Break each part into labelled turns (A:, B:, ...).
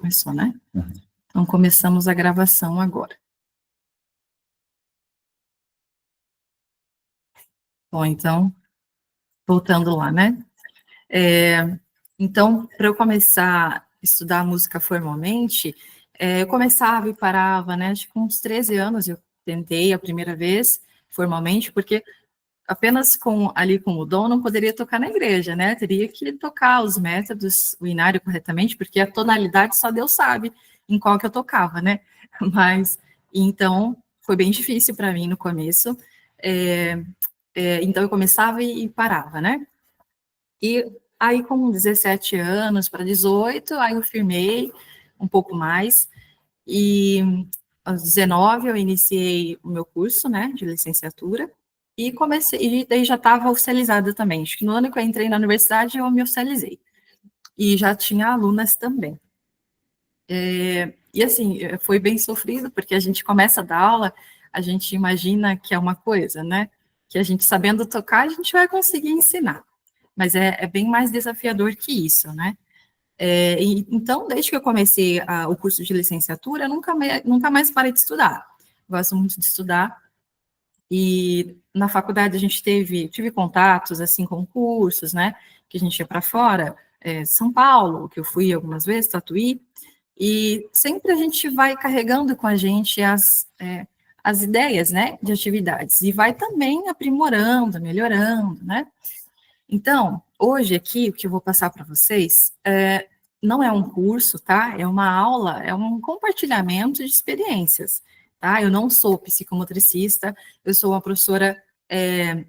A: Começou, né? Então, começamos a gravação agora. Bom, então, voltando lá, né? Então, para eu começar a estudar música formalmente, eu começava e parava, né? Acho que com uns 13 anos eu tentei a primeira vez, formalmente, porque apenas ali com o dom não poderia tocar na igreja, né? Teria que tocar os métodos, o inário corretamente, porque a tonalidade só Deus sabe em qual que eu tocava, né? Mas, então, foi bem difícil para mim no começo. Então, eu começava e parava, né? E aí, com 17 anos para 18, aí eu firmei um pouco mais. E aos 19 eu iniciei o meu curso, né, de licenciatura. E comecei, e daí já estava oficializada também. Acho que no ano que eu entrei na universidade eu me oficializei. E já tinha alunas também. E assim, foi bem sofrido, porque a gente começa a dar aula, a gente imagina que é uma coisa, né? Que a gente sabendo tocar, a gente vai conseguir ensinar. Mas é bem mais desafiador que isso, né? Então, desde que eu comecei o curso de licenciatura, eu nunca mais parei de estudar. Gosto muito de estudar. E na faculdade a gente tive contatos, assim, com cursos, né? Que a gente ia para fora, São Paulo, que eu fui algumas vezes, Tatuí, e sempre a gente vai carregando com a gente as ideias, né, de atividades, e vai também aprimorando, melhorando, né? Então, hoje aqui, o que eu vou passar para vocês não é um curso, tá? É uma aula, é um compartilhamento de experiências, tá? Eu não sou psicomotricista, eu sou uma professora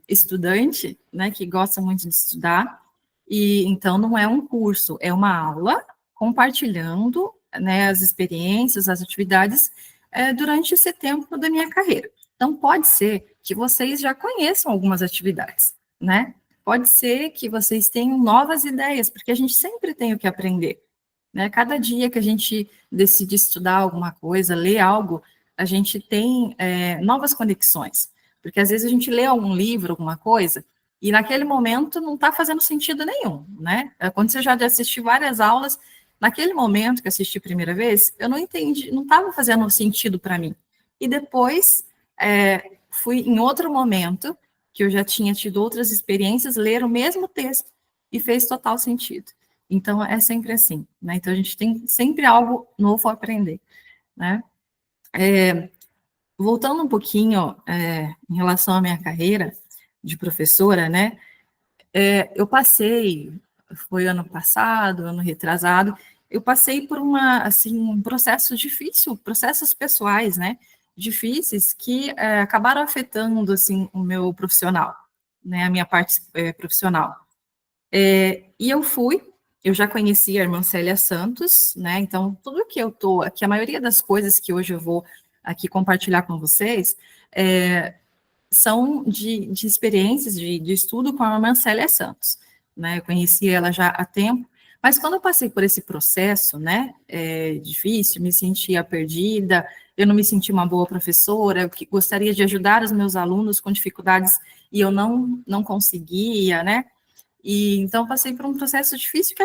A: estudante, né, que gosta muito de estudar, e então não é um curso, é uma aula compartilhando, né, as experiências, as atividades durante esse tempo da minha carreira. Então, pode ser que vocês já conheçam algumas atividades, né? Pode ser que vocês tenham novas ideias, porque a gente sempre tem o que aprender, né? Cada dia que a gente decide estudar alguma coisa, ler algo, a gente tem novas conexões, porque às vezes a gente lê algum livro, alguma coisa, e naquele momento não está fazendo sentido nenhum, né? Aconteceu já de assistir várias aulas, naquele momento que assisti a primeira vez, eu não entendi, não estava fazendo sentido para mim. E depois, fui em outro momento, que eu já tinha tido outras experiências, ler o mesmo texto e fez total sentido. Então, é sempre assim, né? Então, a gente tem sempre algo novo a aprender, né? Voltando um pouquinho em relação à minha carreira de professora, né? Eu passei, foi ano passado, ano retrasado, eu passei por um processo difícil, processos pessoais, né? Difíceis que acabaram afetando, assim, o meu profissional, né? A minha parte profissional. E eu já conhecia a irmã Célia Santos, né? Então, tudo que aqui, a maioria das coisas que hoje eu vou aqui compartilhar com vocês, são de experiências de estudo com a irmã Célia Santos, né? Eu conheci ela já há tempo, mas quando eu passei por esse processo, né, difícil, me sentia perdida, eu não me senti uma boa professora, eu gostaria de ajudar os meus alunos com dificuldades e eu não conseguia, né? E então passei por um processo difícil que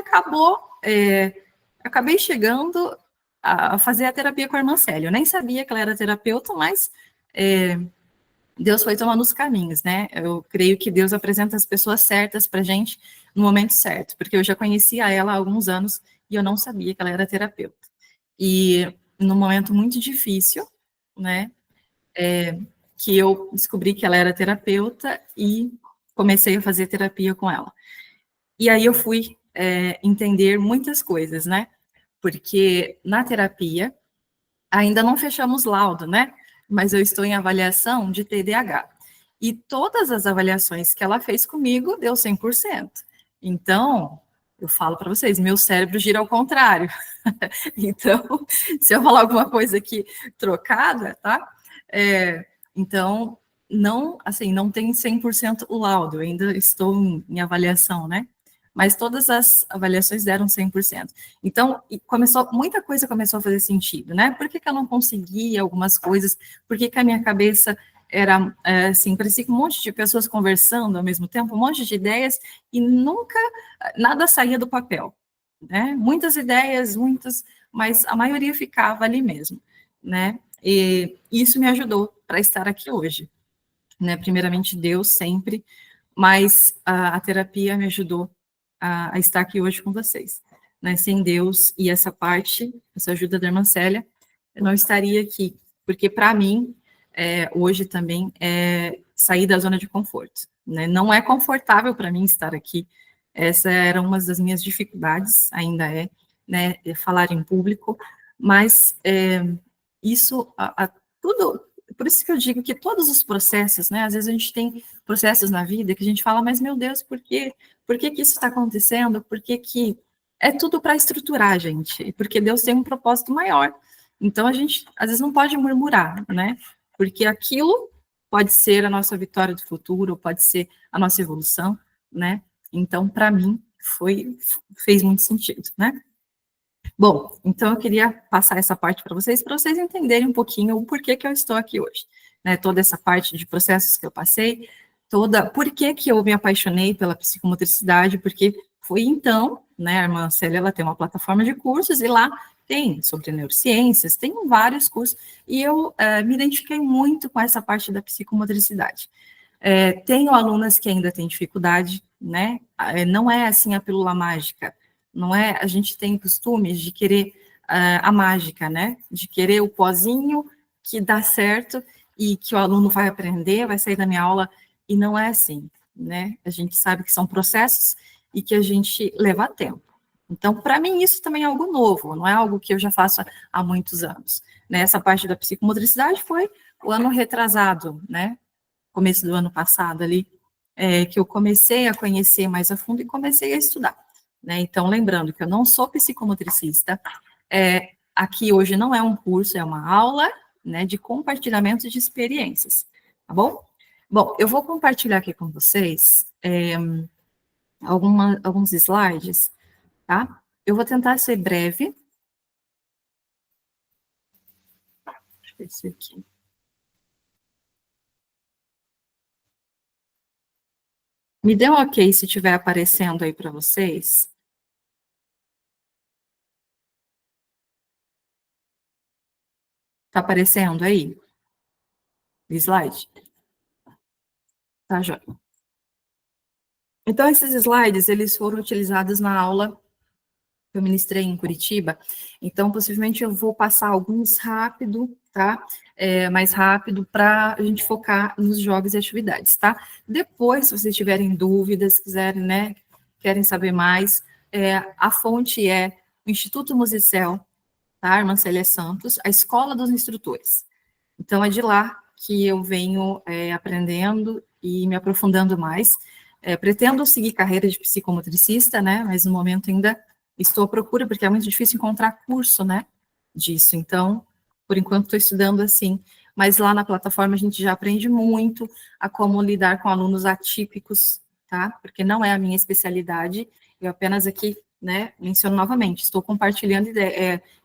A: acabei chegando a fazer a terapia com a irmã Célia. Eu nem sabia que ela era terapeuta, mas Deus foi tomando os caminhos, né? Eu creio que Deus apresenta as pessoas certas para gente no momento certo, porque eu já conhecia ela há alguns anos e eu não sabia que ela era terapeuta. E num momento muito difícil, né, que eu descobri que ela era terapeuta e comecei a fazer terapia com ela. E aí eu fui entender muitas coisas, né? Porque na terapia ainda não fechamos laudo, né? Mas eu estou em avaliação de TDAH. E todas as avaliações que ela fez comigo deu 100%. Então, eu falo para vocês, meu cérebro gira ao contrário. Então, se eu falar alguma coisa aqui trocada, tá? Então, não, assim, não tem 100% o laudo, eu ainda estou em avaliação, né? Mas todas as avaliações deram 100%. Então, muita coisa começou a fazer sentido, né? Por que eu não conseguia algumas coisas? Por que a minha cabeça era, assim, parecia que um monte de pessoas conversando ao mesmo tempo, um monte de ideias, e nunca, nada saía do papel, né? Muitas ideias, mas a maioria ficava ali mesmo, né? E isso me ajudou para estar aqui hoje, né? Primeiramente Deus sempre, mas a terapia me ajudou a estar aqui hoje com vocês, né? Sem Deus e essa parte, essa ajuda da irmã Célia, eu não estaria aqui, porque para mim, hoje também, é sair da zona de conforto, né? Não é confortável para mim estar aqui, essa era uma das minhas dificuldades, ainda é, né? Falar em público, mas isso, tudo, por isso que eu digo que todos os processos, né? Às vezes a gente tem processos na vida que a gente fala, mas meu Deus, por quê? Por que que isso está acontecendo? Por que que é tudo para estruturar, gente? Porque Deus tem um propósito maior. Então a gente às vezes não pode murmurar, né? Porque aquilo pode ser a nossa vitória do futuro, pode ser a nossa evolução, né? Então, para mim, fez muito sentido, né? Bom, então eu queria passar essa parte para vocês entenderem um pouquinho o porquê que eu estou aqui hoje, né? Toda essa parte de processos que eu passei, por que que eu me apaixonei pela psicomotricidade, porque foi então, né, a irmã Célia, ela tem uma plataforma de cursos e lá tem sobre neurociências, tem vários cursos, e eu me identifiquei muito com essa parte da psicomotricidade. Tenho alunas que ainda têm dificuldade, né? Não é assim a pílula mágica, não é? A gente tem costumes de querer a mágica, né? De querer o pozinho que dá certo e que o aluno vai aprender, vai sair da minha aula, e não é assim, né? A gente sabe que são processos e que a gente leva tempo. Então, para mim, isso também é algo novo, não é algo que eu já faço há muitos anos. Né? Essa parte da psicomotricidade foi o ano retrasado, né? Começo do ano passado ali, que eu comecei a conhecer mais a fundo e comecei a estudar. Né? Então, lembrando que eu não sou psicomotricista, aqui hoje não é um curso, é uma aula, né, de compartilhamento de experiências, tá bom? Bom, eu vou compartilhar aqui com vocês alguns slides, tá? Eu vou tentar ser breve. Deixa eu ver isso aqui. Me dê um ok se estiver aparecendo aí para vocês. Está aparecendo aí? O slide? Tá, joia. Então, esses slides, eles foram utilizados na aula que eu ministrei em Curitiba, então, possivelmente, eu vou passar alguns rápido, tá? Mais rápido, para a gente focar nos jogos e atividades, tá? Depois, se vocês tiverem dúvidas, quiserem, né, querem saber mais, a fonte é o Instituto Musicel, tá? Irmã Célia Santos, a Escola dos Instrutores. Então, é de lá que eu venho aprendendo e me aprofundando mais. Pretendo seguir carreira de psicomotricista, né? Mas no momento ainda estou à procura, porque é muito difícil encontrar curso, né? Disso. Então, por enquanto, estou estudando assim. Mas lá na plataforma a gente já aprende muito a como lidar com alunos atípicos, tá? Porque não é a minha especialidade. Eu apenas aqui, né, menciono novamente, estou compartilhando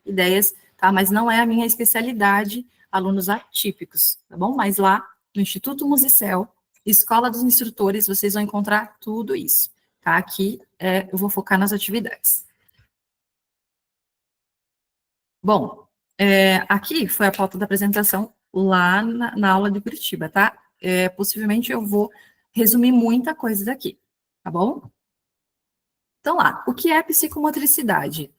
A: ideias, tá? Mas não é a minha especialidade, alunos atípicos, tá bom? Mas lá no Instituto Musicel, Escola dos Instrutores, vocês vão encontrar tudo isso, tá? Aqui eu vou focar nas atividades. Bom, aqui foi a pauta da apresentação lá na aula de Curitiba, tá? Possivelmente eu vou resumir muita coisa daqui, tá bom? Então lá, o que é psicomotricidade?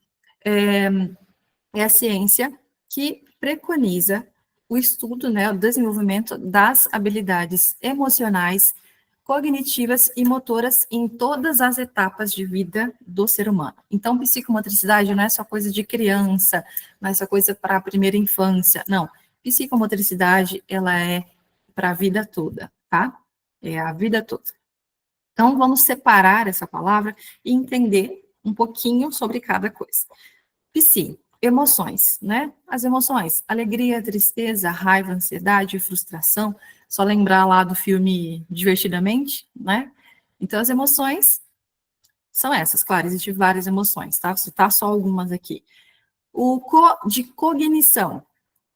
A: É a ciência que preconiza o estudo, né, o desenvolvimento das habilidades emocionais, cognitivas e motoras em todas as etapas de vida do ser humano. Então, psicomotricidade não é só coisa de criança, não é só coisa para a primeira infância, não. Psicomotricidade, ela é para a vida toda, tá? É a vida toda. Então, vamos separar essa palavra e entender um pouquinho sobre cada coisa. Psi, emoções, né? As emoções, alegria, tristeza, raiva, ansiedade, frustração. Só lembrar lá do filme Divertidamente, né? Então, as emoções são essas. Claro, existem várias emoções, tá? Vou citar só algumas aqui. De cognição.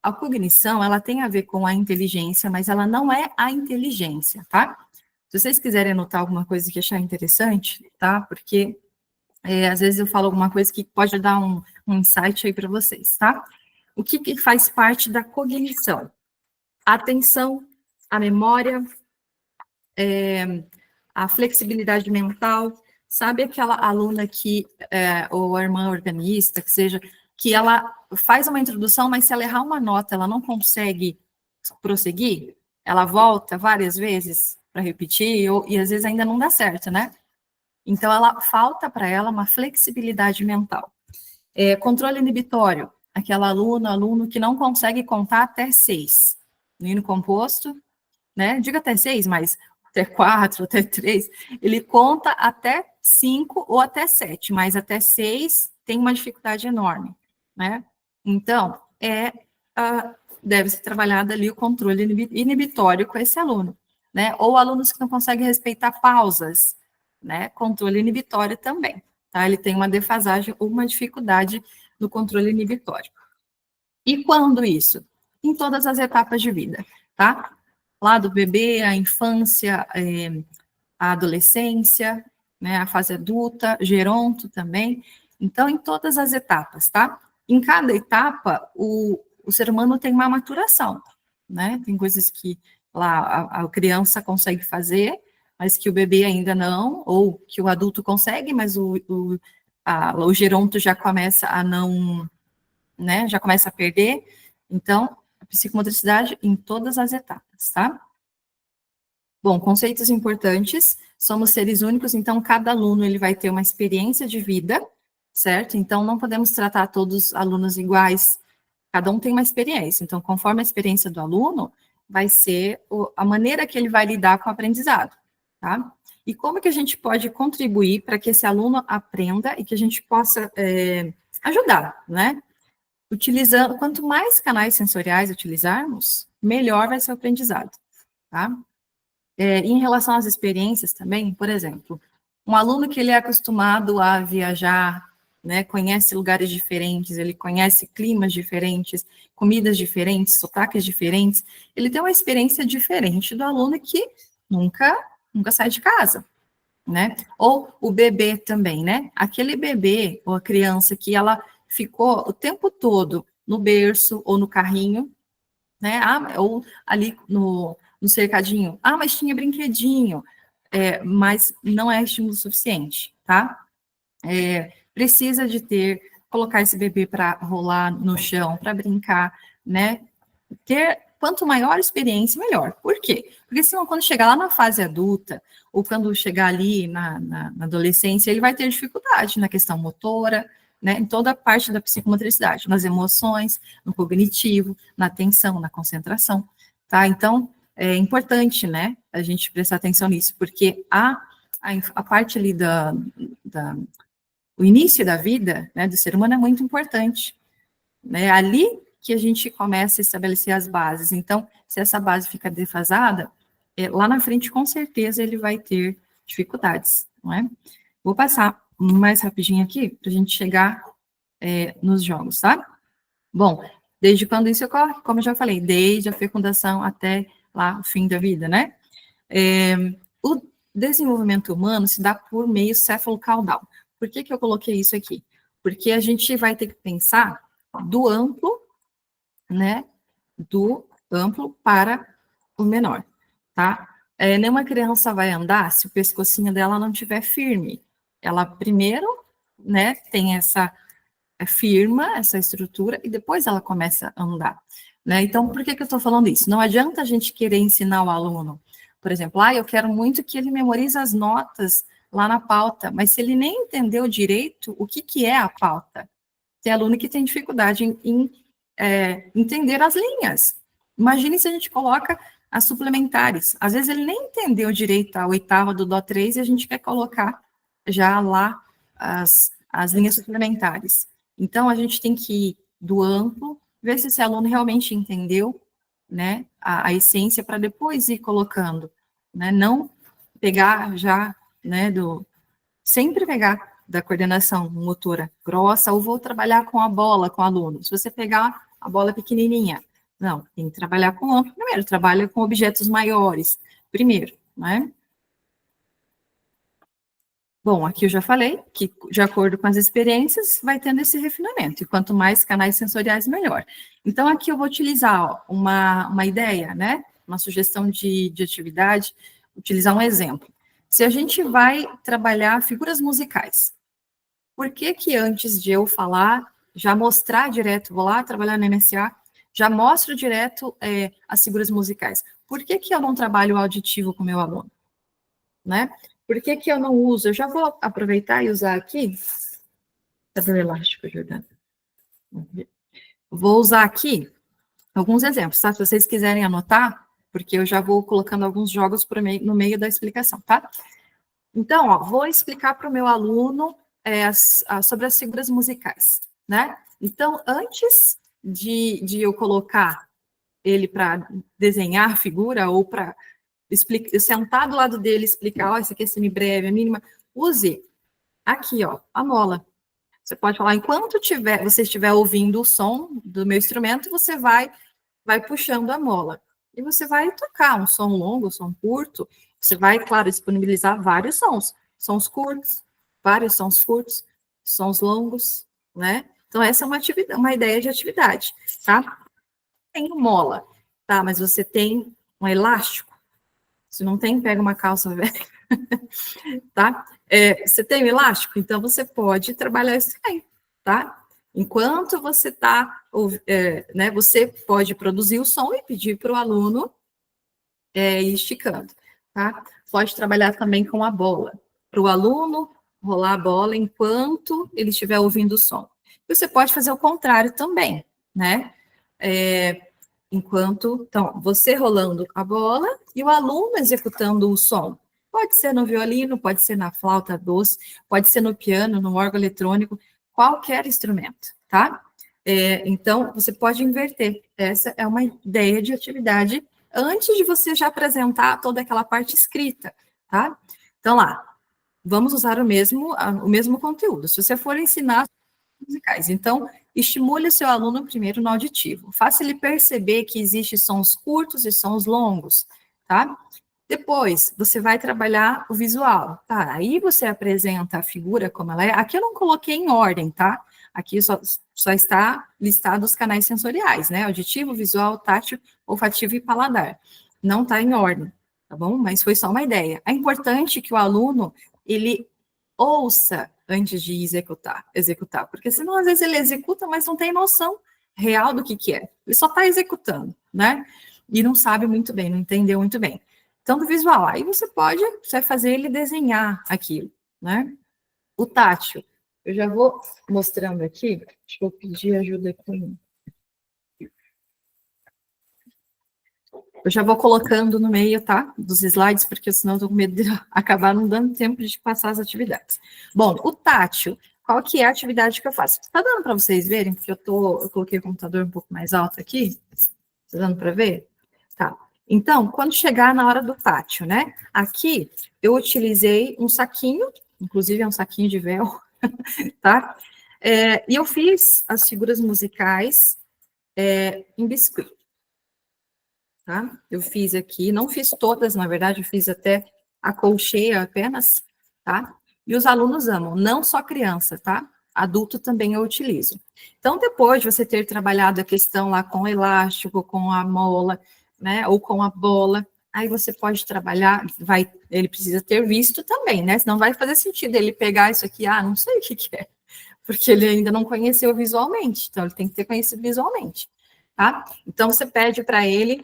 A: A cognição, ela tem a ver com a inteligência, mas ela não é a inteligência, tá? Se vocês quiserem anotar alguma coisa que achar interessante, tá? Porque às vezes eu falo alguma coisa que pode dar um insight aí para vocês, tá? O que faz parte da cognição? A atenção, a memória, a flexibilidade mental. Sabe aquela aluna que, ou a irmã organista, que seja, que ela faz uma introdução, mas se ela errar uma nota, ela não consegue prosseguir? Ela volta várias vezes para repetir, e às vezes ainda não dá certo, né? Então, falta para ela uma flexibilidade mental. Controle inibitório, aquela aluno que não consegue contar até 6. No hino composto, né? Diga até 6, mas até 4, até 3, ele conta até 5 ou até 7, mas até 6 tem uma dificuldade enorme, né? Então, deve ser trabalhado ali o controle inibitório com esse aluno, né? Ou alunos que não conseguem respeitar pausas, né? Controle inibitório também, tá? Ele tem uma defasagem ou uma dificuldade no controle inibitório. E quando isso? Em todas as etapas de vida, tá? Lá do bebê, a infância, a adolescência, né, a fase adulta, geronto também. Então, em todas as etapas, tá? Em cada etapa, o ser humano tem uma maturação, né? Tem coisas que lá a criança consegue fazer, mas que o bebê ainda não, ou que o adulto consegue, mas o geronto já começa a não, né? Já começa a perder. Então, a psicomotricidade em todas as etapas, tá? Bom, conceitos importantes, somos seres únicos, então cada aluno ele vai ter uma experiência de vida, certo? Então não podemos tratar todos os alunos iguais, cada um tem uma experiência, então conforme a experiência do aluno, vai ser a maneira que ele vai lidar com o aprendizado, tá? E como que a gente pode contribuir para que esse aluno aprenda e que a gente possa ajudar, né? Utilizando, quanto mais canais sensoriais utilizarmos, melhor vai ser o aprendizado, tá? Em relação às experiências também, por exemplo, um aluno que ele é acostumado a viajar, né, conhece lugares diferentes, ele conhece climas diferentes, comidas diferentes, sotaques diferentes, ele tem uma experiência diferente do aluno que nunca sai de casa, né? Ou o bebê também, né? Aquele bebê ou a criança que ela ficou o tempo todo no berço ou no carrinho, né? Ou ali no cercadinho. Mas tinha brinquedinho. Mas não é estímulo suficiente, tá? Precisa de colocar esse bebê para rolar no chão, para brincar, né? Quanto maior a experiência, melhor. Por quê? Porque senão, quando chegar lá na fase adulta, ou quando chegar ali na adolescência, ele vai ter dificuldade na questão motora, né, em toda a parte da psicomotricidade, nas emoções, no cognitivo, na atenção, na concentração, tá? Então, é importante, né, a gente prestar atenção nisso, porque a parte ali o início da vida, né, do ser humano é muito importante, né, ali que a gente começa a estabelecer as bases. Então, se essa base fica defasada, lá na frente, com certeza, ele vai ter dificuldades, não é? Vou passar mais rapidinho aqui, para a gente chegar nos jogos, tá? Bom, desde quando isso ocorre? Como eu já falei, desde a fecundação até lá o fim da vida, né? O desenvolvimento humano se dá por meio céfalo-caudal. Por que eu coloquei isso aqui? Porque a gente vai ter que pensar do amplo, né? Do amplo para o menor, tá? Nenhuma criança vai andar se o pescocinho dela não estiver firme. Ela primeiro, né, tem essa firma, essa estrutura, e depois ela começa a andar, né? Então, por que eu estou falando isso? Não adianta a gente querer ensinar o aluno, por exemplo, eu quero muito que ele memorize as notas lá na pauta, mas se ele nem entendeu direito o que é a pauta, tem aluno que tem dificuldade em entender as linhas. Imagine se a gente coloca as suplementares. Às vezes ele nem entendeu direito a oitava do Dó 3 e a gente quer colocar já lá as linhas suplementares. Então, a gente tem que ir do amplo, ver se esse aluno realmente entendeu, né, a essência, para depois ir colocando, né, não pegar já, né, sempre pegar da coordenação motora grossa, ou vou trabalhar com a bola, com o aluno. Se você pegar a bola pequenininha, não, tem que trabalhar com o amplo primeiro, trabalha com objetos maiores primeiro, né? Bom, aqui eu já falei que, de acordo com as experiências, vai tendo esse refinamento, e quanto mais canais sensoriais, melhor. Então, aqui eu vou utilizar ó, uma ideia, né? Uma sugestão de atividade, utilizar um exemplo. Se a gente vai trabalhar figuras musicais, por que que antes de eu falar, já mostrar direto, vou lá trabalhar no MSA, já mostro direto as figuras musicais? Por que que eu não trabalho o auditivo com o meu aluno? Né? Por que que eu não uso? Eu já vou aproveitar e usar aqui. Cadê o elástico, Jordana? Vou usar aqui alguns exemplos, tá? Se vocês quiserem anotar, porque eu já vou colocando alguns jogos no meio da explicação, tá? Então, ó, vou explicar para o meu aluno sobre as figuras musicais, né? Então, antes de eu colocar ele para desenhar figura ou para sentar do lado dele e explicar, ó, isso aqui é semibreve, é mínima, use aqui, ó, a mola. Você pode falar, enquanto você estiver ouvindo o som do meu instrumento, você vai puxando a mola. E você vai tocar um som longo, um som curto. Você vai, claro, disponibilizar vários sons. Sons curtos, vários sons curtos, sons longos, né? Então, essa é uma ideia de atividade, tá? Tem mola, tá? Mas você tem um elástico. Se não tem, pega uma calça velha, tá? Você tem um elástico? Então, você pode trabalhar isso aí, tá? Enquanto você está, né, você pode produzir o som e pedir para o aluno ir esticando, tá? Pode trabalhar também com a bola, para o aluno rolar a bola enquanto ele estiver ouvindo o som. E você pode fazer o contrário também, né? Então, você rolando a bola e o aluno executando o som. Pode ser no violino, pode ser na flauta doce, pode ser no piano, no órgão eletrônico, qualquer instrumento, tá? Então, você pode inverter. Essa é uma ideia de atividade antes de você já apresentar toda aquela parte escrita, tá? Então, lá, vamos usar o mesmo conteúdo. Se você for ensinar musicais. Então, estimule o seu aluno primeiro no auditivo. Faça ele perceber que existem sons curtos e sons longos, tá? Depois, você vai trabalhar o visual, tá? Aí você apresenta a figura como ela é. Aqui eu não coloquei em ordem, tá? Aqui só está listado os canais sensoriais, né? Auditivo, visual, tátil, olfativo e paladar. Não está em ordem, tá bom? Mas foi só uma ideia. É importante que o aluno, ele ouça antes de executar, porque senão às vezes ele executa, mas não tem noção real do que é. Ele só está executando, né? E não sabe muito bem, não entendeu muito bem. Então, do visual, aí você vai fazer ele desenhar aquilo, né? O tátil, eu já vou mostrando aqui, deixa eu pedir ajuda com. Eu já vou colocando no meio, tá? Dos slides, porque senão eu tô com medo de acabar não dando tempo de passar as atividades. Bom, o tátil, qual que é a atividade que eu faço? Tá dando para vocês verem? Porque eu coloquei o computador um pouco mais alto aqui. Tá dando para ver? Tá. Então, quando chegar na hora do tátil, né? Aqui, eu utilizei um saquinho, inclusive é um saquinho de véu, tá? E eu fiz as figuras musicais em biscuit. Tá? Eu fiz aqui, não fiz todas, na verdade, eu fiz até a colcheia apenas, tá? E os alunos amam, não só criança, tá? Adulto também eu utilizo. Então, depois de você ter trabalhado a questão lá com o elástico, com a mola, né, ou com a bola, aí você pode trabalhar, ele precisa ter visto também, né? Senão vai fazer sentido ele pegar isso aqui, não sei o que é, porque ele ainda não conheceu visualmente, então ele tem que ter conhecido visualmente, tá? Então, você pede para ele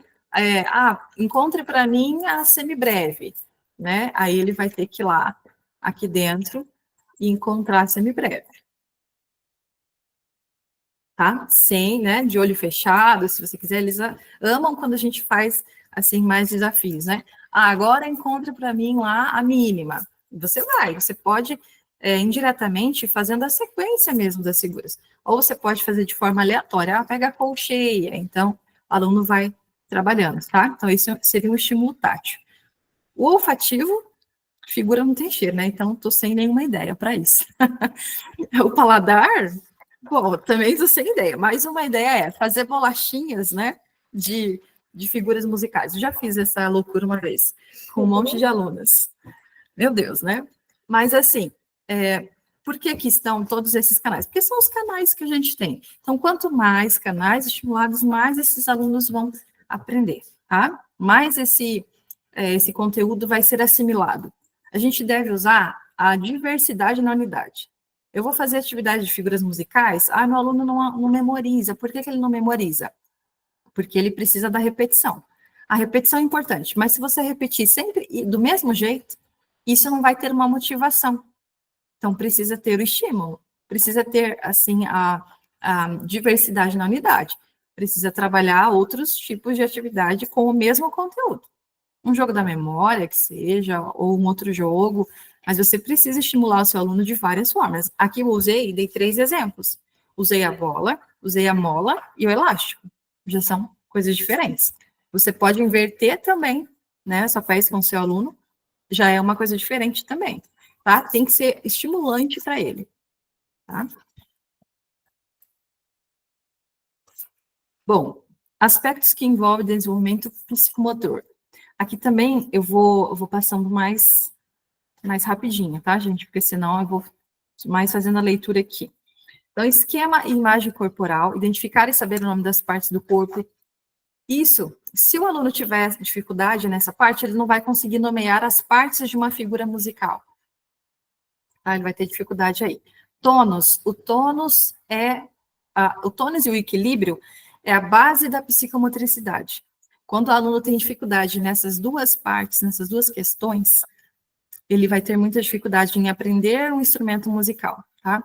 A: encontre para mim a semibreve, né? Aí ele vai ter que ir lá, aqui dentro, e encontrar a semibreve. Tá? Sem, né, de olho fechado, se você quiser, eles amam quando a gente faz, assim, mais desafios, né? Agora encontre para mim lá a mínima. Você pode, indiretamente, fazendo a sequência mesmo das figuras. Ou você pode fazer de forma aleatória, pega a colcheia, então o aluno vai trabalhando, tá? Então, isso seria um estímulo tátil. O olfativo, figura não tem cheiro, né? Então, estou sem nenhuma ideia para isso. O paladar, bom, também estou sem ideia. Mais uma ideia é fazer bolachinhas, né? De figuras musicais. Eu já fiz essa loucura uma vez, com um monte de alunas. Meu Deus, né? Mas, assim, por que estão todos esses canais? Porque são os canais que a gente tem. Então, quanto mais canais estimulados, mais esses alunos vão aprender, tá? Mais esse conteúdo vai ser assimilado. A gente deve usar a diversidade na unidade. Eu vou fazer atividade de figuras musicais, meu aluno não memoriza. Por que ele não memoriza? Porque ele precisa da repetição. A repetição é importante, mas se você repetir sempre do mesmo jeito, isso não vai ter uma motivação. Então, precisa ter o estímulo, precisa ter, assim, a diversidade na unidade, precisa trabalhar outros tipos de atividade com o mesmo conteúdo. Um jogo da memória, que seja, ou um outro jogo, mas você precisa estimular o seu aluno de várias formas. Aqui eu dei 3 exemplos. Usei a bola, usei a mola e o elástico. Já são coisas diferentes. Você pode inverter também, né, essa peça com o seu aluno, já é uma coisa diferente também, tá? Tem que ser estimulante para ele, tá? Bom, aspectos que envolvem desenvolvimento psicomotor. Aqui também eu vou passando mais rapidinho, tá, gente? Porque senão eu vou mais fazendo a leitura aqui. Então, esquema e imagem corporal, identificar e saber o nome das partes do corpo. Isso, se o aluno tiver dificuldade nessa parte, ele não vai conseguir nomear as partes de uma figura musical. Tá? Ele vai ter dificuldade aí. Tônus, o tônus e o equilíbrio é a base da psicomotricidade. Quando o aluno tem dificuldade nessas duas partes, nessas duas questões, ele vai ter muita dificuldade em aprender um instrumento musical, tá?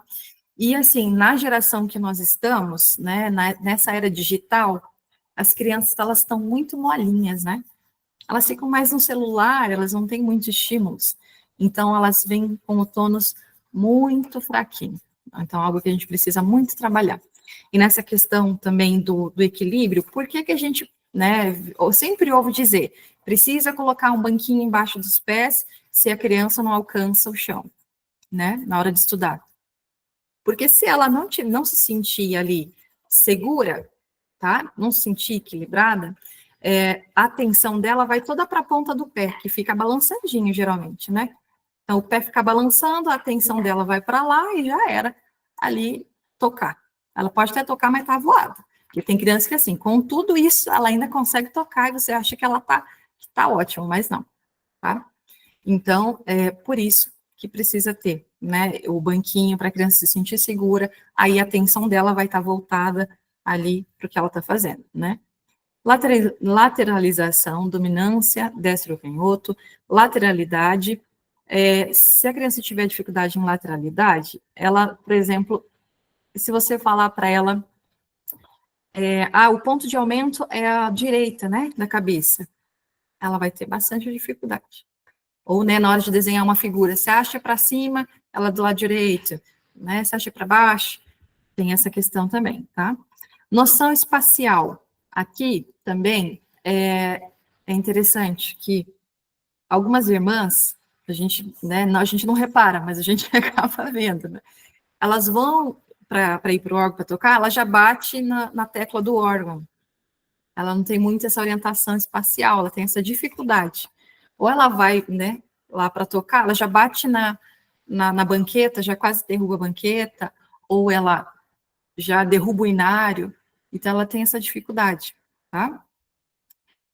A: E, assim, na geração que nós estamos, né, nessa era digital, as crianças, elas estão muito molinhas, né? Elas ficam mais no celular, elas não têm muitos estímulos. Então, elas vêm com o tônus muito fraquinho. Então, algo que a gente precisa muito trabalhar. E nessa questão também do equilíbrio, por que a gente, né, eu sempre ouvo dizer, precisa colocar um banquinho embaixo dos pés se a criança não alcança o chão, né, na hora de estudar. Porque se ela não se sentir ali segura, tá, não se sentir equilibrada, a atenção dela vai toda para a ponta do pé, que fica balançandinho, geralmente, né? Então, o pé fica balançando, a atenção dela vai para lá e já era ali tocar. Ela pode até tocar, mas tá voada. Porque tem criança que, assim, com tudo isso, ela ainda consegue tocar e você acha que ela tá ótima, mas não, tá? Então, é por isso que precisa ter, né, o banquinho para a criança se sentir segura, aí a atenção dela vai estar voltada ali para o que ela está fazendo, né? Lateralização, dominância, destro ou canhoto, lateralidade. Se a criança tiver dificuldade em lateralidade, ela, por exemplo, se você falar para ela, o ponto de aumento é a direita, né, da cabeça, ela vai ter bastante dificuldade. Ou, né, na hora de desenhar uma figura, você acha para cima, ela do lado direito, né, você acha para baixo, tem essa questão também, tá? Noção espacial. Aqui também é interessante que algumas irmãs, a gente, né, a gente não repara, mas a gente acaba vendo, né? Elas vão para ir para o órgão para tocar, ela já bate na tecla do órgão. Ela não tem muito essa orientação espacial, ela tem essa dificuldade. Ou ela vai, né, lá para tocar, ela já bate na banqueta, já quase derruba a banqueta, ou ela já derruba o inário, então ela tem essa dificuldade, tá?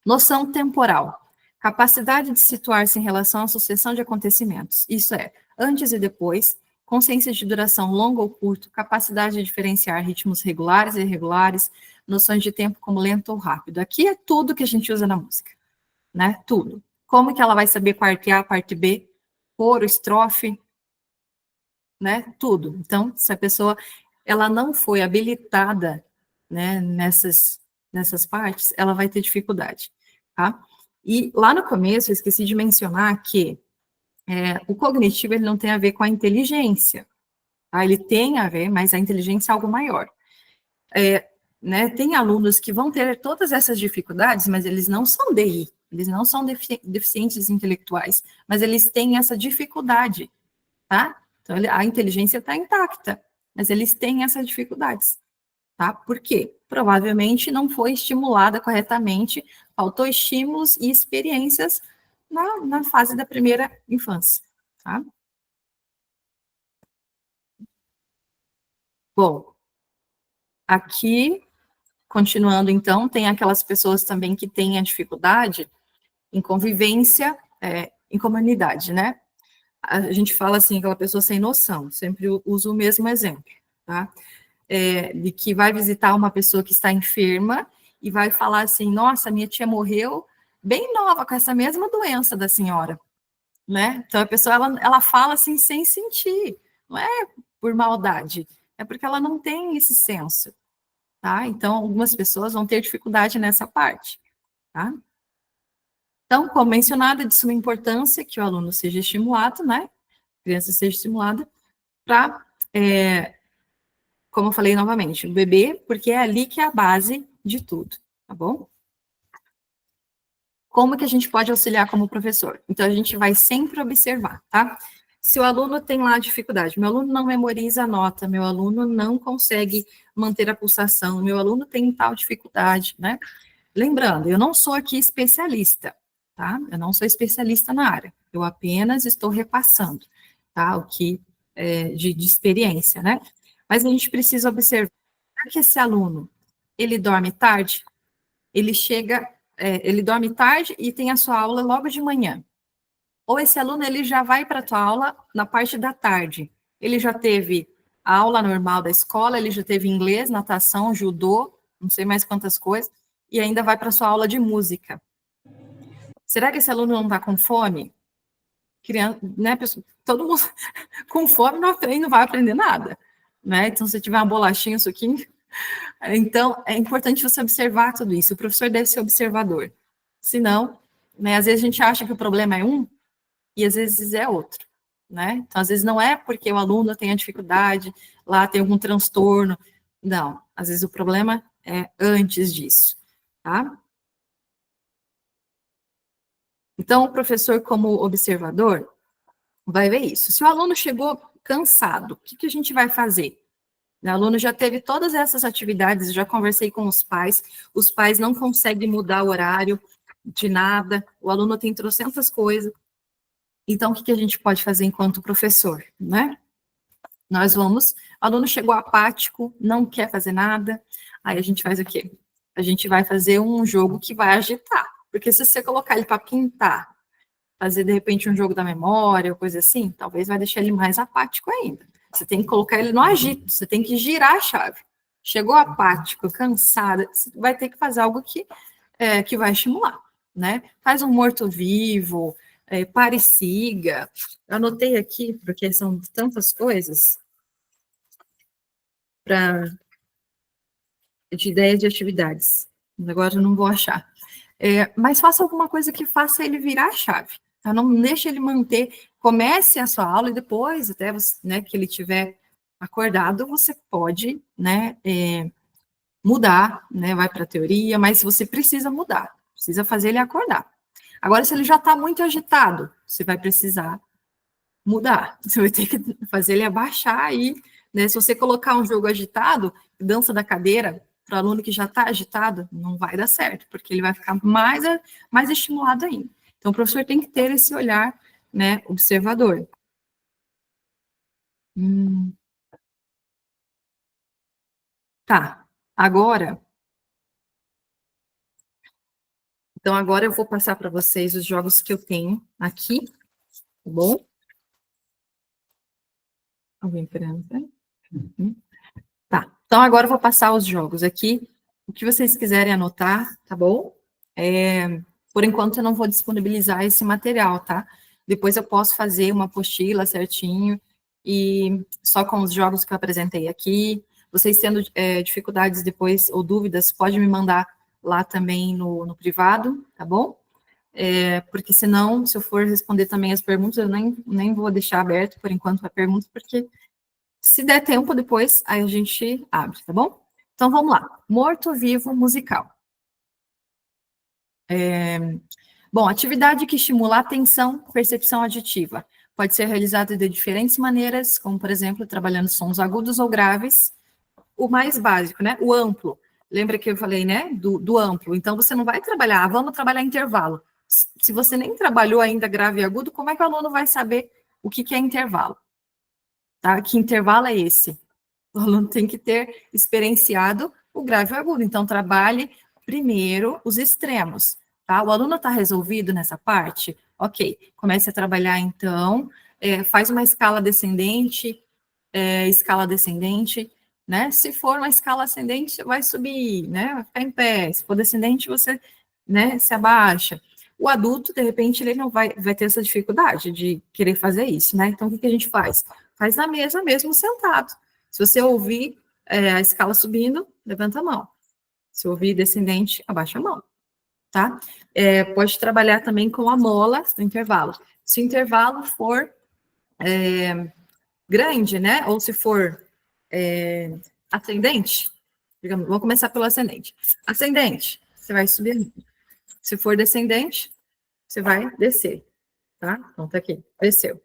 A: Noção temporal. Capacidade de situar-se em relação à sucessão de acontecimentos. Isso é, antes e depois, consciência de duração longa ou curto, capacidade de diferenciar ritmos regulares e irregulares, noções de tempo como lento ou rápido. Aqui é tudo que a gente usa na música, né? Tudo. Como que ela vai saber parte A, parte B, coro, estrofe, né? Tudo. Então, se a pessoa ela não foi habilitada, né, nessas partes, ela vai ter dificuldade, tá? E lá no começo eu esqueci de mencionar que o cognitivo ele não tem a ver com a inteligência, tá? Ele tem a ver, mas a inteligência é algo maior. Né, tem alunos que vão ter todas essas dificuldades, mas eles não são DI, eles não são deficientes intelectuais, mas eles têm essa dificuldade, tá? Então, a inteligência está intacta, mas eles têm essas dificuldades, tá? Por quê? Provavelmente não foi estimulada corretamente, faltou estímulos e experiências na fase da primeira infância, tá? Bom, aqui, continuando então, tem aquelas pessoas também que têm a dificuldade em convivência, em comunidade, né? A gente fala assim, aquela pessoa sem noção, sempre uso o mesmo exemplo, tá? De que vai visitar uma pessoa que está enferma e vai falar assim, nossa, minha tia morreu bem nova com essa mesma doença da senhora, né? Então a pessoa, ela fala assim sem sentir, não é por maldade, é porque ela não tem esse senso, tá? Então algumas pessoas vão ter dificuldade nessa parte, tá? Então, como mencionado, é de suma importância que o aluno seja estimulado, né? A criança seja estimulada para, como eu falei novamente, o bebê, porque é ali que é a base de tudo, tá bom? Como que a gente pode auxiliar como professor? Então, a gente vai sempre observar, tá? Se o aluno tem lá dificuldade, meu aluno não memoriza a nota, meu aluno não consegue manter a pulsação, meu aluno tem tal dificuldade, né? Lembrando, eu não sou aqui especialista, tá? Eu não sou especialista na área, eu apenas estou repassando, tá? O que de experiência, né? Mas a gente precisa observar que esse aluno, ele dorme tarde, ele chega, ele dorme tarde e tem a sua aula logo de manhã. Ou esse aluno, ele já vai para a tua aula na parte da tarde. Ele já teve a aula normal da escola, ele já teve inglês, natação, judô, não sei mais quantas coisas, e ainda vai para a sua aula de música. Será que esse aluno não está com fome? Criança, né, todo mundo com fome não aprende, não vai aprender nada, né? Então, se tiver uma bolachinha, um suquinho. Então, é importante você observar tudo isso. O professor deve ser observador. Senão, né, às vezes a gente acha que o problema é um e às vezes é outro, né? Então, às vezes não é porque o aluno tem a dificuldade, lá tem algum transtorno. Não, às vezes o problema é antes disso, tá? Então, o professor, como observador, vai ver isso. Se o aluno chegou cansado, o que a gente vai fazer? O aluno já teve todas essas atividades, já conversei com os pais não conseguem mudar o horário de nada, o aluno tem trocentas coisas. Então, o que a gente pode fazer enquanto professor, né? Nós vamos, o aluno chegou apático, não quer fazer nada, aí a gente faz o quê? A gente vai fazer um jogo que vai agitar, porque se você colocar ele para pintar, fazer de repente um jogo da memória, ou coisa assim, talvez vai deixar ele mais apático ainda. Você tem que colocar ele no agito, você tem que girar a chave. Chegou apático, cansada, você vai ter que fazer algo que vai estimular, né? Faz um morto-vivo, pare e siga. Eu anotei aqui, porque são tantas coisas, de ideias de atividades. Agora eu não vou achar. Mas faça alguma coisa que faça ele virar a chave. Tá? Não deixe ele manter, comece a sua aula e depois, até você, né, que ele tiver acordado, você pode, né, mudar, né, vai para a teoria, mas você precisa mudar, precisa fazer ele acordar. Agora, se ele já está muito agitado, você vai precisar mudar, você vai ter que fazer ele abaixar aí, né, se você colocar um jogo agitado, dança da cadeira, para o aluno que já está agitado, não vai dar certo, porque ele vai ficar mais estimulado ainda. Então, o professor tem que ter esse olhar, né, observador. Tá, agora, então agora eu vou passar para vocês os jogos que eu tenho aqui, tá bom? Alguém querendo? Tá, então agora eu vou passar os jogos aqui, o que vocês quiserem anotar, tá bom? Por enquanto eu não vou disponibilizar esse material, tá? Depois eu posso fazer uma apostila certinho, e só com os jogos que eu apresentei aqui. Vocês tendo dificuldades depois ou dúvidas, pode me mandar lá também no privado, tá bom? Porque senão, se eu for responder também as perguntas, eu nem vou deixar aberto por enquanto a pergunta, porque se der tempo depois, aí a gente abre, tá bom? Então vamos lá. Morto-vivo musical. Bom, atividade que estimula a atenção, percepção aditiva. Pode ser realizada de diferentes maneiras, como, por exemplo, trabalhando sons agudos ou graves. O mais básico, né? O amplo. Lembra que eu falei, né? Do amplo. Então, você não vai trabalhar, vamos trabalhar intervalo. Se você nem trabalhou ainda grave e agudo, como é que o aluno vai saber o que é intervalo? Tá? Que intervalo é esse? O aluno tem que ter experienciado o grave e o agudo. Então, trabalhe primeiro os extremos, tá? O aluno está resolvido nessa parte? Ok, comece a trabalhar, então, faz uma escala descendente, né? Se for uma escala ascendente, você vai subir, né? Vai ficar em pé. Se for descendente, você, né, se abaixa. O adulto, de repente, ele não vai ter essa dificuldade de querer fazer isso, né? Então, o que a gente faz? Faz na mesa mesmo, sentado. Se você ouvir a escala subindo, levanta a mão. Se ouvir descendente, abaixa a mão, tá? Pode trabalhar também com a mola no intervalo. Se o intervalo for grande, né? Ou se for ascendente, digamos, vamos começar pelo ascendente. Ascendente, você vai subir. Se for descendente, você vai descer, tá? Então, tá aqui, desceu.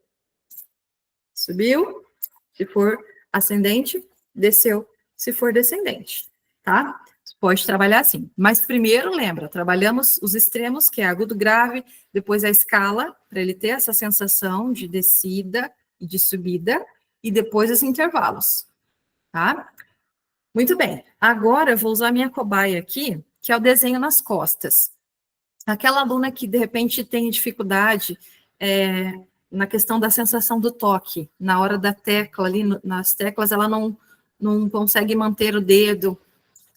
A: Subiu, se for ascendente, desceu, se for descendente, tá? Pode trabalhar assim. Mas primeiro, lembra, trabalhamos os extremos, que é agudo grave, depois a escala, para ele ter essa sensação de descida e de subida, e depois os intervalos, tá? Muito bem. Agora eu vou usar minha cobaia aqui, que é o desenho nas costas. Aquela aluna que, de repente, tem dificuldade na questão da sensação do toque, na hora da tecla ali, nas teclas, ela não consegue manter o dedo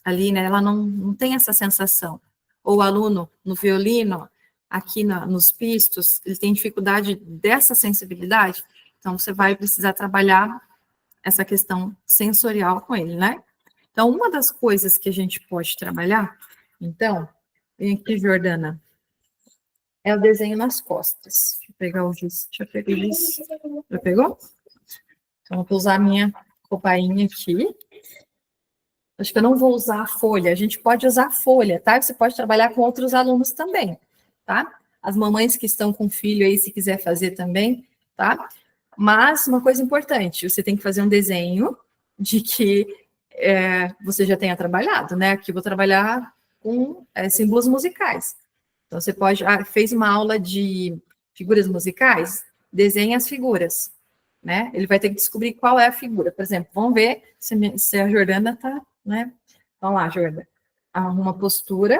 A: ali, né? Ela não tem essa sensação. Ou o aluno no violino, aqui nos pistos, ele tem dificuldade dessa sensibilidade, então você vai precisar trabalhar essa questão sensorial com ele, né? Então, uma das coisas que a gente pode trabalhar, então, vem aqui, Jordana, é o desenho nas costas. Deixa eu pegar o giz. Já peguei o giz. Já pegou? Então, eu vou usar a minha cobainha aqui. Acho que eu não vou usar a folha. A gente pode usar a folha, tá? Você pode trabalhar com outros alunos também, tá? As mamães que estão com filho aí, se quiser fazer também, tá? Mas uma coisa importante, você tem que fazer um desenho de que você já tenha trabalhado, né? Aqui eu vou trabalhar com símbolos musicais. Então, você pode... fez uma aula de figuras musicais? Desenhe as figuras, né? Ele vai ter que descobrir qual é a figura. Por exemplo, vamos ver se a Jordana está, né? Vamos lá, Jordana. Arruma uma postura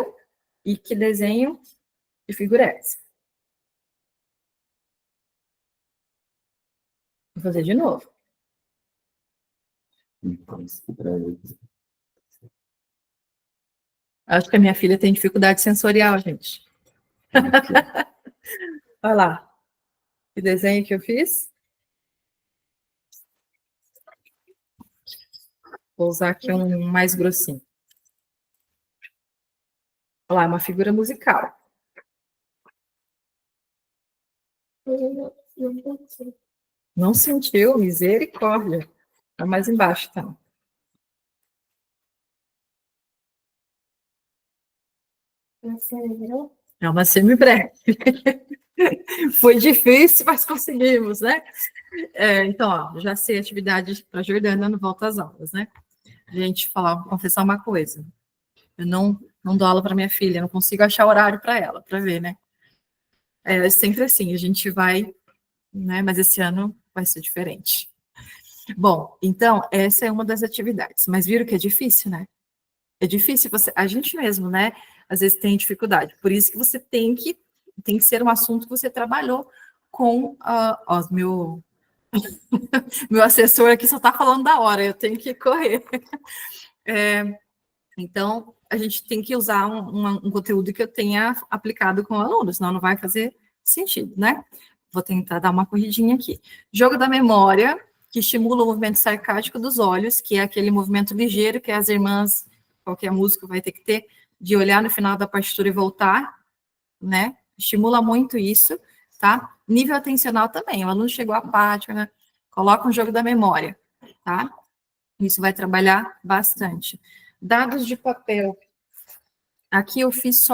A: e que desenho de figura é essa? Vou fazer de novo. Acho que a minha filha tem dificuldade sensorial, gente. Olha lá. Que desenho que eu fiz? Vou usar aqui um mais grossinho. Olha lá, uma figura musical. Não sentiu? Misericórdia. Tá mais embaixo, tá? É uma semibreve. Foi difícil, mas conseguimos, né? Então, ó, já sei a atividade para a Jordana no Volta às Aulas, né? Gente, confessar uma coisa. Eu não dou aula para minha filha, não consigo achar horário para ela, para ver, né? É sempre assim, a gente vai, né? Mas esse ano vai ser diferente. Bom, então, essa é uma das atividades. Mas viram que é difícil, né? É difícil a gente mesmo, né? Às vezes tem dificuldade. Por isso que você tem que ser um assunto que você trabalhou com meu assessor aqui só está falando da hora, eu tenho que correr. Então, a gente tem que usar um conteúdo que eu tenha aplicado com alunos, senão não vai fazer sentido, né? Vou tentar dar uma corridinha aqui. Jogo da memória, que estimula o movimento sarcástico dos olhos, que é aquele movimento ligeiro que as irmãs, qualquer músico vai ter que ter, de olhar no final da partitura e voltar, né? Estimula muito isso, tá? Nível atencional também, o aluno chegou apático, né? Coloca um jogo da memória, tá? Isso vai trabalhar bastante. Dados de papel. Aqui eu fiz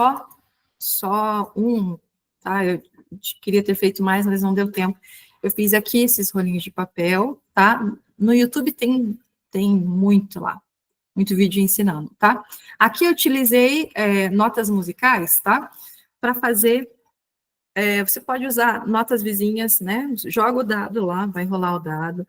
A: só um, tá? Eu queria ter feito mais, mas não deu tempo. Eu fiz aqui esses rolinhos de papel, tá? No YouTube tem muito lá, muito vídeo ensinando, tá? Aqui eu utilizei notas musicais, tá? Para fazer, você pode usar notas vizinhas, né? Joga o dado lá, vai rolar o dado.